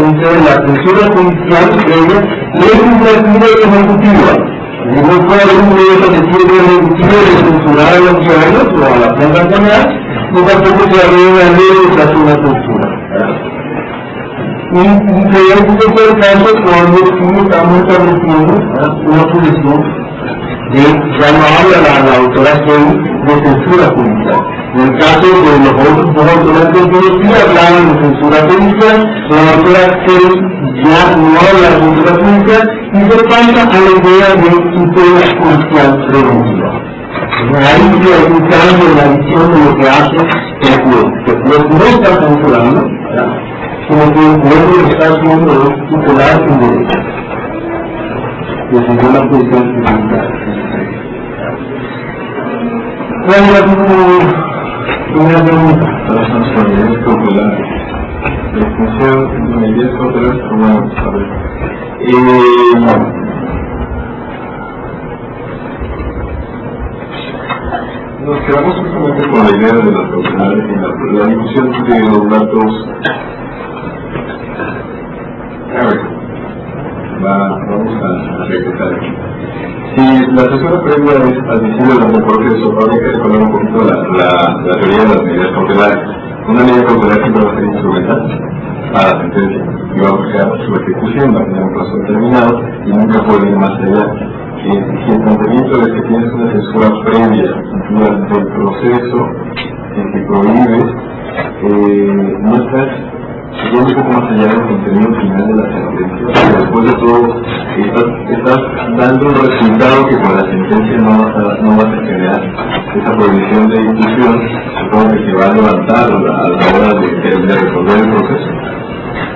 entre la censura judicial previa, legislativa y ejecutiva. No puede haber un derecho de decir ejecutivo de censurar a los ciudadanos o a la prensa en general, ni tampoco se abre una ley de hacer una censura. Y creemos que es el caso cuando sí estamos estableciendo una posición de, ya no habla la autora Kelly de censura judicial. En el caso de los otros dos autores que sí hablaban de censura judicial, la autora Kelly ya no habla de censura judicial y se pasa a la idea de tutela judicial preventiva. Ahí sí hay un cambio en la visión de lo que hace el juez. El juez no está censurando, sino que el juez lo está haciendo es tutelar su derecho. Desde una posición judicial. Una pregunta. Las medidas cautelares. La función de medidas cautelares, como vamos a ver. Nos quedamos justamente con la idea de las cautelares y la discusión de los datos. A ver, vamos vamos a regresar aquí. Si la asesora previa es admisible durante el proceso, habría que recordar un poquito la teoría de las medidas cautelares. Una medida cautelar siempre va a ser instrumental a la sentencia y va a buscar su ejecución, va a tener un plazo determinado y nunca puede ir más allá. Si el planteamiento de que tienes una censura previa durante el proceso en que prohíbes, no estás yendo un poco más allá del contenido final de la sentencia, porque después de todo estás dando un resultado que con la sentencia no vas a generar. Esa prohibición de difusión supongo que se va a levantar a la hora de resolver el proceso.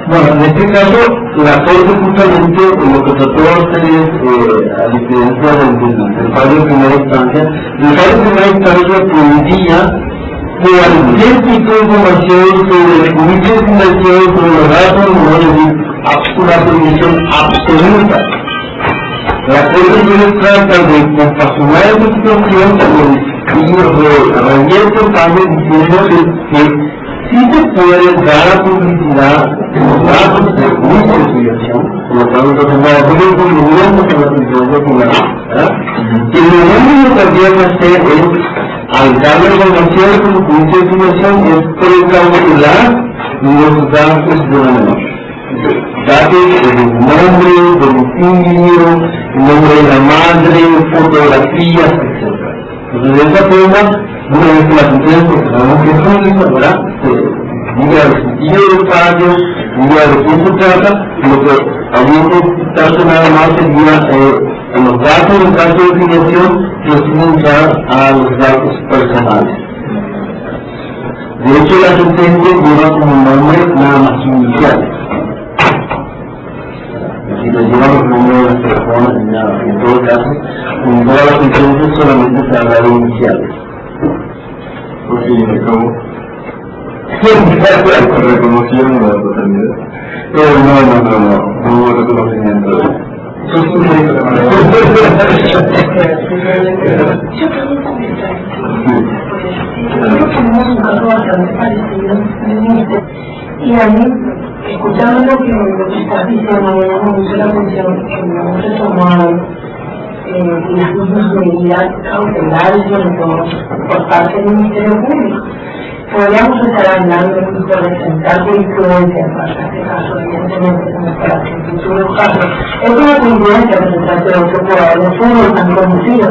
Bueno, en este caso, la Corte justamente lo que trató de hacer es, a diferencia del fallo de primera instancia, el fallo de primera instancia prohibía cualquier tipo de información sobre el juicio de fundación, sobre los datos, una prohibición absoluta. La Corte entonces trata de compasinar esa situación y revierte el fallo diciendo que sí se puede dar a publicidad los datos del juicio de filiación, por lo tanto, nosotros concluimos con la sentencia final, ¿verdad? Y lo único que habría que hacer es, al dar la información del juicio de filiación, es precautelar los datos de la menor. Datos del nombre, domicilio, el nombre de la madre, fotografías, etc. Entonces, de esa forma, una vez que la sentencia, porque sabemos que es pública, ¿verdad? Diga el sentido del fallo, diga de quién se trata, lo que habría que darse nada más sería en los datos del caso de filiación reciben ya a los datos personales. De hecho, la sentencia lleva como nombre nada más iniciales. Si le llevan los nombres de las personas, en todo caso, en todas las sentencias solamente se habla de iniciales. Porque me acabo. ¿Reconocieron la totalidad? No hubo reconocimiento de eso. Nosotros tenemos un caso bastante parecido y a mí, escuchando lo que estás diciendo, me llama mucho la atención que no hemos retomado las mismas medidas cautelares, sobre todo por parte del Ministerio Público. Podríamos estar hablando de presentar jurisprudencia para este caso, evidentemente, para que en futuros casos. Es una coincidencia presentarse de otro jugador de fútbol tan conocido,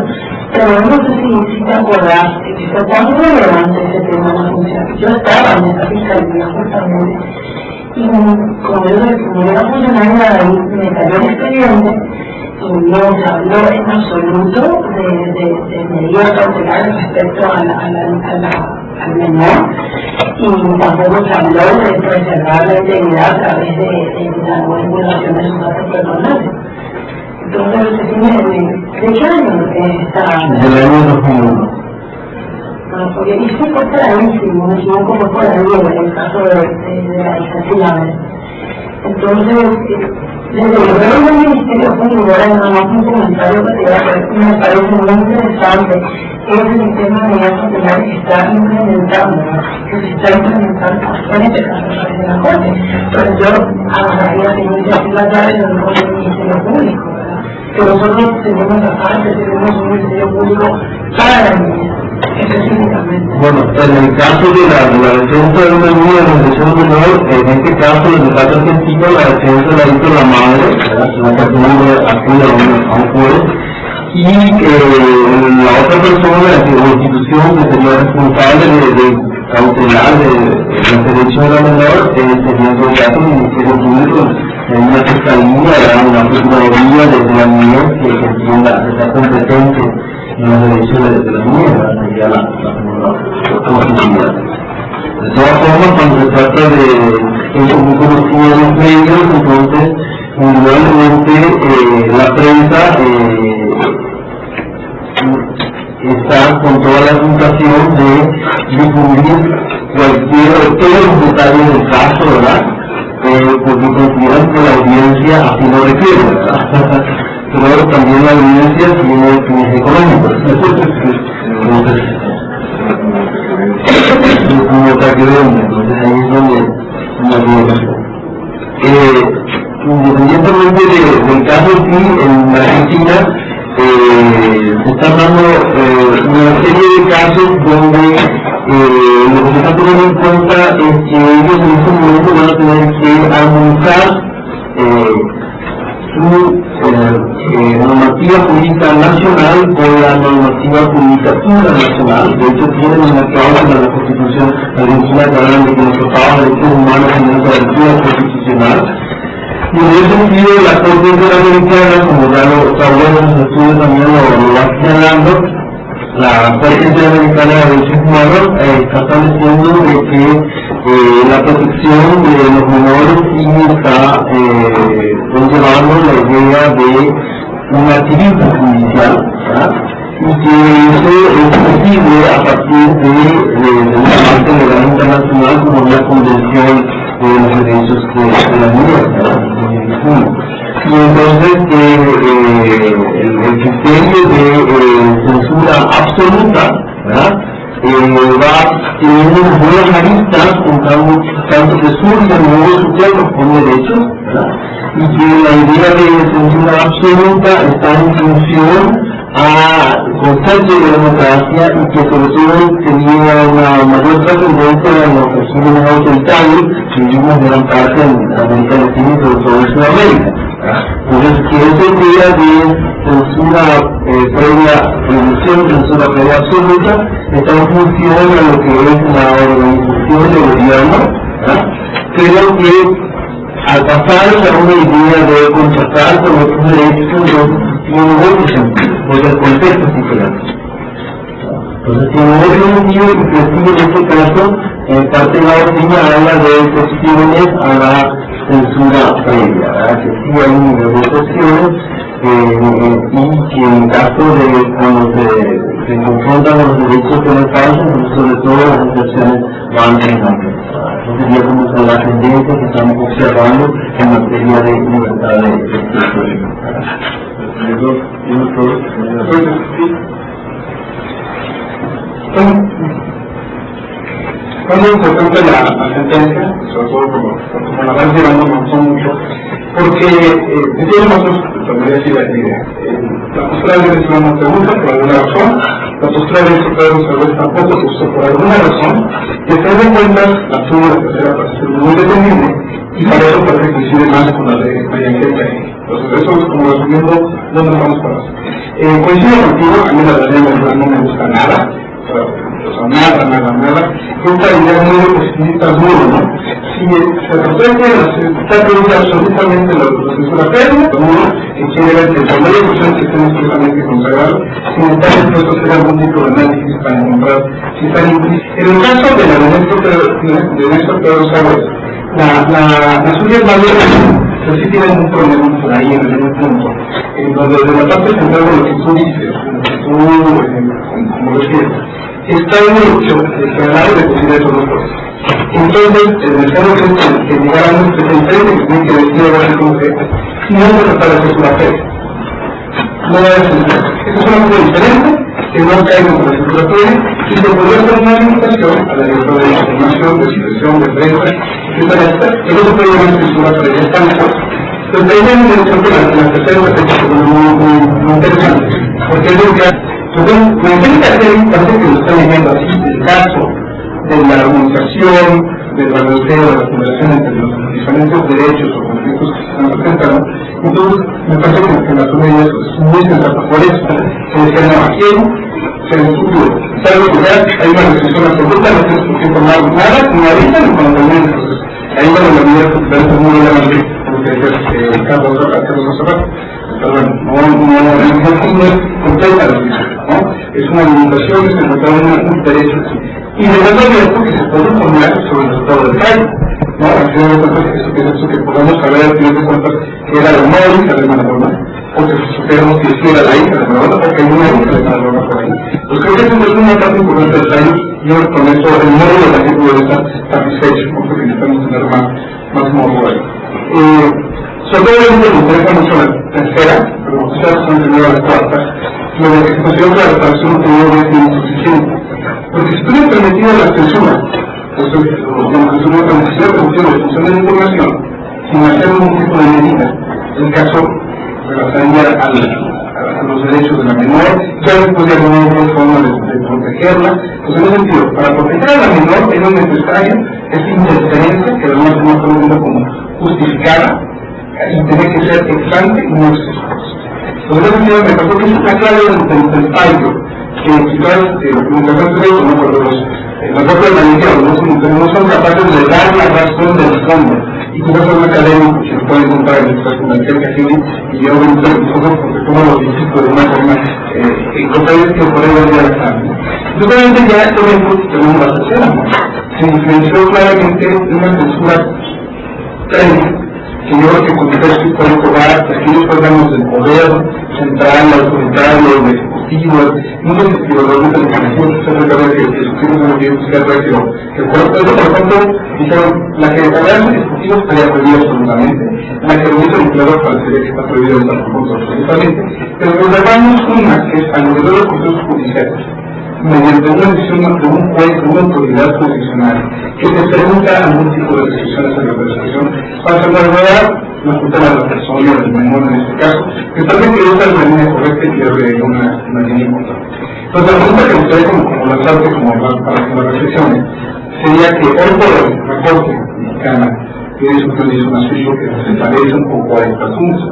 pero no sé si te acordás que fue tan relevante ese tema en la función. Yo estaba en esta fiscalía justamente, y como yo era funcionaria ahí, me cayó el expediente, y no se habló en absoluto de medidas cautelares respecto al menor, y tampoco se habló de preservar la integridad a través de la no divulgación de sus datos personales. Entonces, ¿de qué año está? Del año 2001. Porque y fue por ahí, si no me equivoco, fue por ahí en el caso de la licencia. Entonces, desde el gobierno del Ministerio Público, ahora nada más un comentario que me parece muy interesante, es el sistema de medidas cautelares que está implementando, en este caso parece la Corte, pero yo agarraría la iniciativa clave del Ministerio Público, ¿verdad? Que nosotros tenemos aparte, tenemos un Ministerio Público para la niña, específicamente. Bueno, en el caso de la defensa de una niña de condición menor, en este caso, en el caso argentino, la defensa la hizo la madre, una persona acude a un juez, y la otra persona, la institución que sería responsable de cautelar la selección de la menor, sería en todo caso el Ministerio Público, en una fiscalía, una procuraduría de la niñez que entienda esa competencia en la selección de la niñez, sería la posibilidad. De todas formas, cuando se trata de un conocido de los medios, entonces, indudablemente la prensa está con toda la tentación de difundir todos los detalles del caso, ¿verdad? Porque consideran que la audiencia así lo requiere, ¿verdad? Pero también la audiencia tiene fines económicos. Entonces, entonces ahí es donde independientemente del caso en sí, en Argentina se están dando una serie de casos donde lo que se está teniendo en cuenta es que ellos en este momento van a tener que armonizar su normativa jurídica nacional con la normativa jurídica internacional. De hecho, tienen una cláusula de la Constitución argentina que hablan de que los tratados de derechos humanos tienen garantía constitucional. Y en ese sentido, la Corte Interamericana, como ya lo sabemos en los estudios también lo va señalando, la Corte Interamericana de Derechos Humanos está estableciendo de que la protección de los menores y está conllevando la idea de un activismo judicial, ¿verdad? Y que eso es posible a partir de una parte legal internacional como la Convención de los Derechos de la Mujer, ¿verdad? Y entonces el criterio de censura absoluta, ¿verdad? Va teniendo buenas aristas con tanto que surgen nuevos sujetos con derechos, ¿verdad? Y que la idea de censura absoluta está en función a concepto de democracia y que sobre todo tenía una mayor trascendencia en los regímenes autoritarios que vivimos en gran parte en América Latina y sobre todo en Sudamérica. Entonces, que esa idea de censura previa, prohibición, censura previa absoluta, está en función a lo que es la organización del gobierno, pero que al pasar a una idea de contratar con otros derechos, tiene otro sentido, porque el contexto es diferente. Entonces tiene otro sentido y inclusive en este caso, en parte de la doctrina habla de excepciones a la censura previa, ¿verdad? Que sí hay un nivel de excepciones y que en caso de cuando se confrontan los derechos que no pasan, sobre todo las excepciones van en amplias. Eso sería como la tendencia que estamos observando en materia de libertad de expresión. Es muy importante la sentencia, sobre todo como la van llevando, me gustó mucho, porque tiene nosotros, podría decir la idea. La postura de derecho no pregunta por alguna razón, la postura de derecho puede resolver tampoco se usó por alguna razón, que se den cuenta la suma de tercera parte es muy dependiente, y para eso parece que coincide más con la de María Ángel Caín. Entonces, eso es como resumiendo dónde nos vamos para eso. Coincido contigo, a mí la verdad no me gusta nada. Nada. Esta idea es muy positivista, ¿no? Si se protege, está pregunta absolutamente la censura previa, que quiere ver que el problema de que estén expresamente consagrados, sin estar dispuestos a hacer algún tipo de análisis para encontrar si están implícitos. En el caso de la de Néstor Pedro Sáenz, la suya es mayor, pero sí tienen un problema por ahí en algún punto, en donde de la parte central de lo que tú dices, como decías, está en el hecho de generar de posibilidad de los cosas. Entonces, el mercado que llegar a nuestro presente, que tiene que decir ahora como que si no se trata de censura previa. No va a censura. Eso es una cosa diferente, que no cae con la censura previa, y se podría hacer una limitación a la libertad de información, de expresión, de prensa, etcétera. Pero eso puede llevar a censura previa. Está mejor. Pero también me gusta la tercera aspecto muy interesante, porque es lo que entonces, me interesa hacer un parece que lo están leyendo así, el caso de la armonización, del balanceo, de la combinación entre los diferentes derechos o conflictos que se están presentando. Entonces, me parece que la toma de eso es muy sensata. Por eso, se decía, no, aquí se le estudio, salvo que ya hay una restricción absoluta, no se discute con nada, ni ahorita ni cuando termine el proceso. Ahí va la medida de es muy relevante, como que decía Carlos Rosario. Pero bueno, no es completa la decisión, ¿no? Es una limitación que se encuentra en un derecho. Y de verdad abierto que se puede formar sobre el resultado del fallo, ¿no? Al final de cuentas, eso que podemos saber al final de cuentas que era la madre hija de Hermana Norma, o que supiéramos que sí era la hija de Hermana Norma, porque hay una hija de Hermana Norma por ahí. Pues creo que eso es una parte importante del fallo, y yo con eso el modo de la que puede estar satisfecho, porque necesitamos tener más modo ahí. Sobre todo me interesa mucho la tercera, pero quizás son primero la cuarta, lo de que se considera que la reparación no es insuficiente. Porque si tú le permitido la censura, pues la censura de la función de la información, sin hacer ningún tipo de medida, el caso refería a los derechos de la menor, ya después de alguna otra forma de protegerla. Pues en ese sentido, para proteger a la menor es necesario esta interferencia, que además no estamos viendo como justificada, y tiene que ser ex ante y no ex post. Entonces, en ese sentido, me parece que es una clave del fallo, que quizás mientras no se ve, por las propias organizaciones no son capaces de dar la razón del fondo. Y quizás son académicos que se pueden encontrar en esta comunicación y yo voy a entrar en todo porque todo lo distinto de una forma que podemos ver acá. Entonces, ya esto tenemos la sociedad. Se diferenció claramente de una censura técnica, que yo creo que con contexto histórico va hasta aquellos órganos del poder central, autoritario, ejecutivo, muchos estimuladores de la información, usted recuerda que discutimos en el tiempo que el cuerpo, por lo tanto, dijeron, la que hablamos de ejecutivos estaría prohibida absolutamente, la que realiza el empleador parecería que está prohibida hasta el punto absolutamente, pero nos regalamos una que es al nivel de los procesos judiciales, mediante una decisión de un juez, de una autoridad constitucional, que se pregunta algún tipo de restricciones a la legislación, para salvaguardar la tutela de la persona, del menor en este caso, que también que usa la línea correcta y pierde una línea importante. Entonces, la pregunta que ustedes como lanzarte, como para que las reflexiones, sería que hoy por hoy, la Corte Mexicana, que es un asunto que se parece un poco a esta asunto,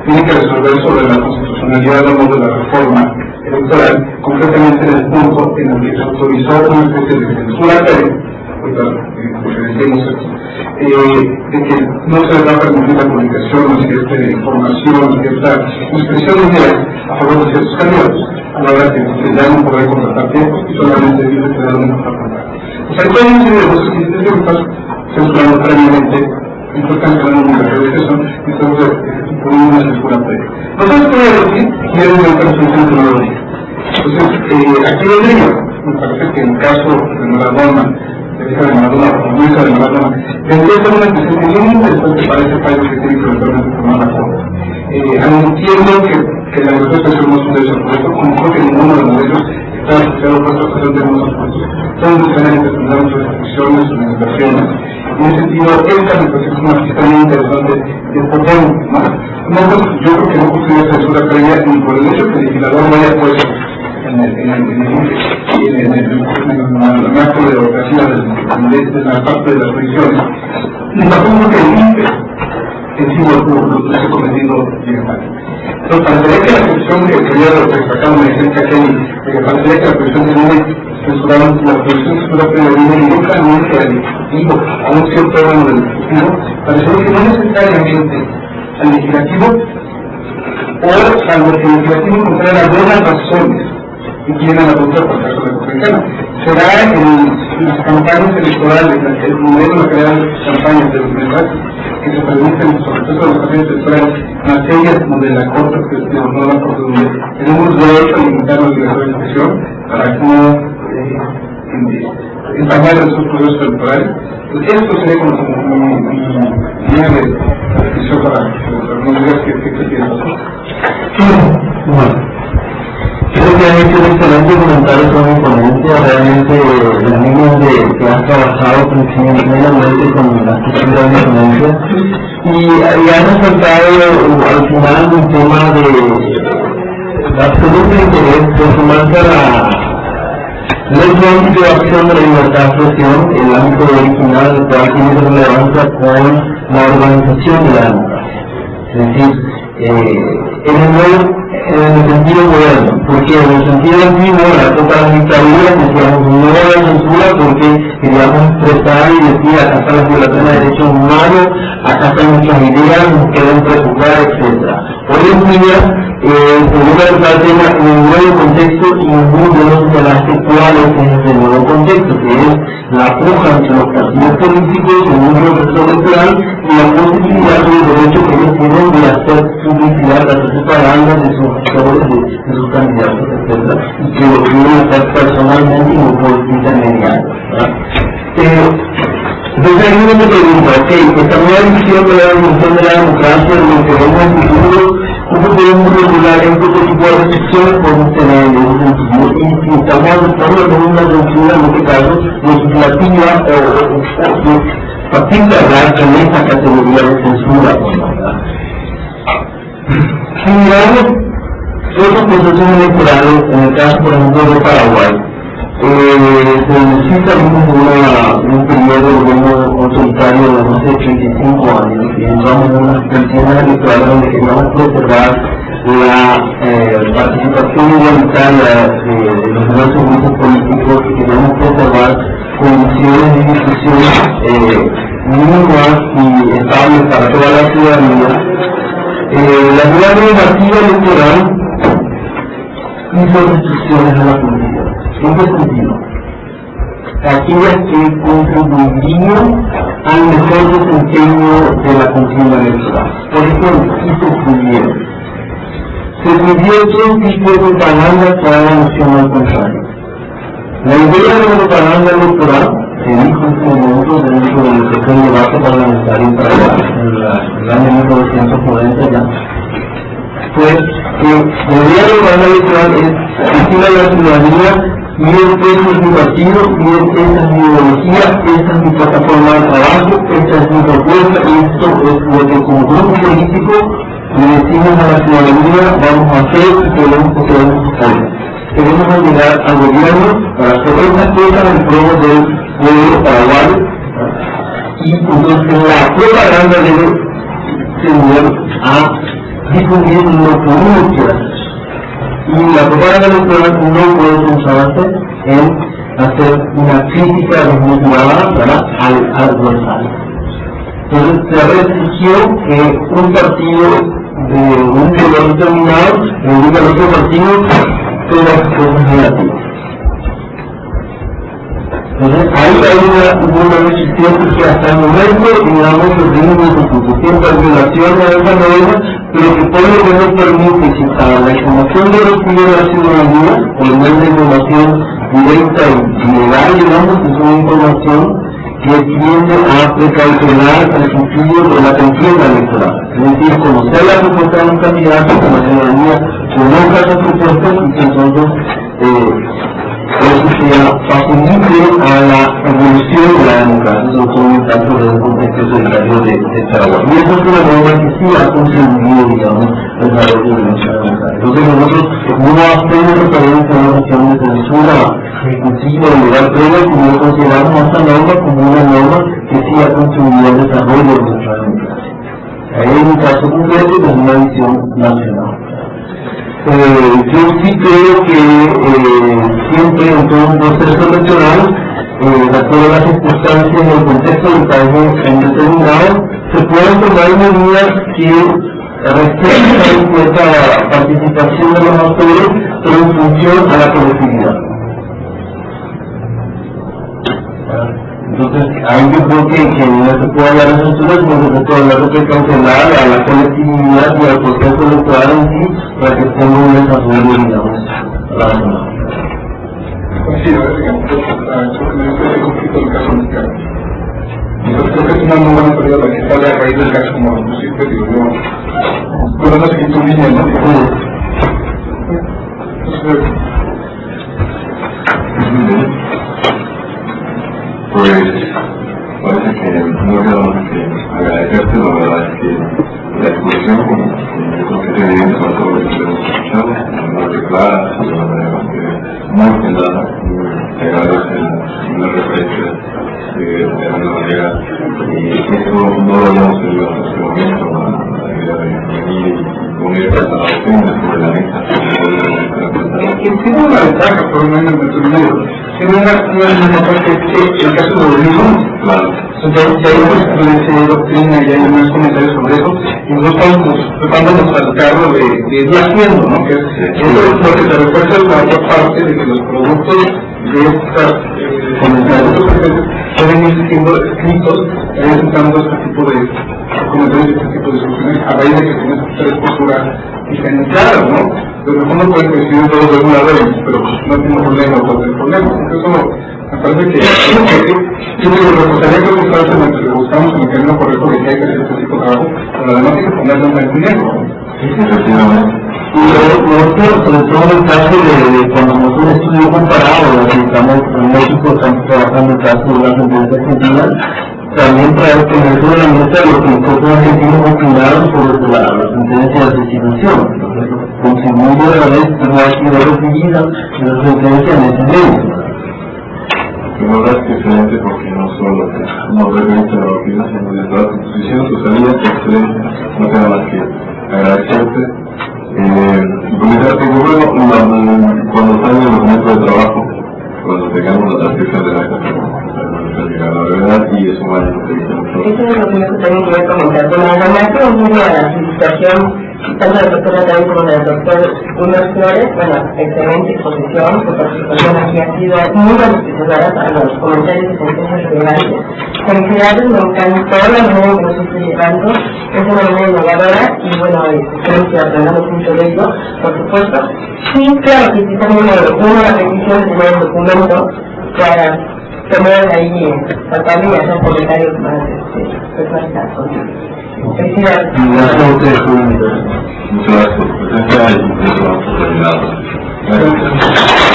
tiene que resolver sobre la constitucionalidad de la reforma electoral, concretamente en el punto en el que se autorizó una especie de censura de que no se le va a permitir la comunicación, no cierta información, no cierta expresión de ideas a favor de ciertos candidatos, a la hora que se ya no podrá contratar tiempos y solamente vive que dar una contratar. O sea, hay toda una serie de cosas que están censurando previamente, y por tanto no hay una realización, entonces ponen una censura previa. Nosotros podemos decir que hay una resolución que no lo diga. Entonces, aquí vendría, me parece que en el caso de Maradona, de Maradona, o Luisa de Maradona, vendría a ser una antecedente muy interesante para ese país que tiene que eventualmente tomar la forma. Entiendo que la negociación no es un derecho, por eso como creo que ninguno de los derechos está asociado a nuestra ocasión de unos aspectos. Son necesariamente tendrán sus restricciones, sus limitaciones. En ese sentido, esta negociación es también interesante de poder, ¿no? Yo creo que no construye censura previa ni por el hecho que el legislador no haya puesto en el marco de democracia de la parte de las provisiones, ni tampoco que el INPE en sí lo ha cometido directamente. Entonces, parecería que la cuestión que quería destacar una licencia que parecería que la cuestión que viene censurada, la cuestión censurada que viene directamente al Ejecutivo, a un cierto órgano del Ejecutivo, parecería que no necesariamente al Legislativo, o salvo que el Legislativo encontrara buenas razones y tiene la ruta por el caso de Copenhague. Será en las campañas electorales, el modelo de crear campañas de los mensajes que se permiten, sobre todo en las campañas electorales, materias donde la Corte, no la Corte, donde tenemos derecho a limitar la libertad de expresión para que no empañar esos procesos electorales. Esto sería como una reflexión para no digas que quieres hacer. Bueno. Creo que han hecho un excelente comentario con mi ponencia, realmente las líneas que has trabajado plenamente con las que de mi ponencia y han resaltado al final un tema de absoluto interés de sumarse a la ley de acción de la libertad de expresión, el ámbito original del cual tiene relevancia con la organización de la democracia. Es decir, en el sentido moderno, porque en el sentido antiguo, en la época de la dictadura, decíamos no a la censura porque queríamos expresar y decir acá está la violación de derechos humanos, acá están nuestras ideas, nos quieren preocupar, etc. Hoy en día, según el tema, en un nuevo contexto y uno de las actuales en el nuevo contexto, que es la puja entre los partidos políticos en un proceso electoral y la posibilidad del derecho que ellos tienen de hacer publicidad, de hacer propaganda de sus actores, de sus candidatos, etc. Y que lo quieren hacer personalmente y no por intermediarios. Entonces ahí uno me pregunta, ok, esta nueva visión de la evolución de la democracia, de lo que vemos en el futuro, ¿cómo podemos regular en qué tipo de restricciones podemos tener en ese sentido? Y si estamos adoptando una censura, en este caso, legislativa o a fin de hablar en esta categoría de censura, Si miramos otros procesos electorales, en el caso, por ejemplo, de Paraguay, se necesita un periodo de gobierno autoritario de más de 35 años y entramos en unas elecciones electorales donde queríamos preservar la participación igualitaria de los diversos grupos políticos y queríamos preservar condiciones de discusión mínimas y estables para toda la ciudadanía. La nueva normativa electoral hizo restricciones a la política. ¿En qué sentido? Aquellas que contribuirían al mejor desempeño de la contienda electoral. Por ejemplo, ¿qué se prohibieron? Se prohibió todo tipo de propaganda que haga alusión al contrario. La idea de la propaganda electoral se dijo en su momento dentro del pequeño debate parlamentario en Paraguay, en el año 1990 ya, fue que la idea de la propaganda electoral es decir a la ciudadanía: miren, este es mi partido, miren, esta es mi ideología, esta es mi plataforma de trabajo, esta es mi propuesta, y esto es lo que como grupo político le decimos a la ciudadanía vamos a hacer y queremos que queremos apoyo. Queremos ayudar al gobierno para hacer estas cosas en pro del pueblo paraguayo, y entonces la propaganda debe tender a difundir lo que uno quiere hacer. Y la propaganda electoral no puede pensarse en hacer una crítica desmotivada al adversario. Entonces se restringió que un partido de un color determinado le diga al otro partido todas las cosas negativas. Entonces ahí hay una restricción que hasta el momento, digamos, los ritmos de suficiente violación de esa norma, pero que por lo menos permite que para la información que recibe la ciudadanía, por lo menos la información directa y legal, digamos, es una información que tiende a precaucionar el sentido de la contienda electoral. Es decir, conocer la propuesta de un candidato, que la ciudadanía conozca esas propuestas y que entonces eso sea facilite a la evolución de la democracia, sobre todo en el caso del contexto sanitario de Paraguay. Y eso es una norma que sí ha contribuido, digamos, al desarrollo de nuestra democracia. Entonces nosotros no hacemos referencia a una cuestión de censura ejecutiva o legal previa, sino consideramos esta norma como una norma que sí ha contribuido al desarrollo de nuestra democracia. Hay un caso concreto de una visión nacional. Yo sí creo que siempre en todo un proceso electoral, de acuerdo a las circunstancias y el contexto del país en determinado, se pueden tomar medidas que restringen cierta participación de los actores, pero en función a la colectividad. Entonces, ahí yo creo que no se puede hablar de censura, sino que se puede hablar de precaucionar a la colectividad y al proceso electoral en sí, para que tenga un desarrollo, digamos, razonable. Sí, básicamente, ese conflicto del caso mexicano. Entonces, creo que es una muy buena teoría la que sale a raíz del caso como lo pusiste, digo yo. Bueno, no sé qué tu línea, ¿no? Pues parece que no queda más que agradecerte. La verdad es que la exposición, yo creo que es evidente para todos los que hemos escuchado, de manera clara, de manera muy fundada. Te agradece una referencia de alguna manera, y eso no lo habíamos tenido hasta este momento, la idea de venir y poner las opciones sobre la mesa. Tiene una ventaja, por lo menos en nuestro medio. Tiene una parte que el caso de los mismos, Claro. entonces ya hay una experiencia de doctrina, ya hay unos comentarios sobre eso, y nosotros estamos preparándonos al cargo de ir haciendo, ¿no? Que es lo que se refuerza la otra parte de que los productos de estas comentarios pueden ir siendo escritos, presentando este tipo de comentarios, este tipo de discusiones, a raíz de que tenemos tres posturas diferenciadas, ¿no? Pero en el fondo pueden coincidir todos de una vez, pero no tiene problema o no tiene problema. Eso me parece que yo me gustaría que buscamos en el camino correcto de que hay que hacer este tipo de trabajo, pero además hay que ponerlo en blanco y negro. Efectivamente. Y sobre todo en el caso de cuando hacemos un estudio comparado, estamos en México, estamos trabajando el caso de la sentencia argentina, también traer sobre la mesa lo que nosotros argentinos opinaron sobre la sentencia de asesinación. Con segundo de la vez no ha sido recibida la sentencia en ese medio. La verdad es que excelente porque no solo nos referente a la opinión, sino de toda la composición, su salida, excelente, no queda más que agradecerte. Comentarte que luego, cuando salga el documento de trabajo, cuando tengamos la transcripción de la casa, llegar a la verdad y eso va a ser Eso es lo que yo también quería comentar. Bueno, además que un a la felicitación, tanto de la doctora también como del doctor Unos Flores, bueno, excelente exposición, su participación aquí ha sido muy beneficiosa para los comentarios y sentencias relevantes. Felicidades, me encantó la manera en que nos estoy llevando, es una manera innovadora y bueno, creo que aprendamos mucho de ello, por supuesto. Sí, claro que sí, también una petición de tener el documento para tener ahí tratar de hacer comentarios más exactos. Felicidades. Muchas gracias por su presencia y por su terminado. Gracias.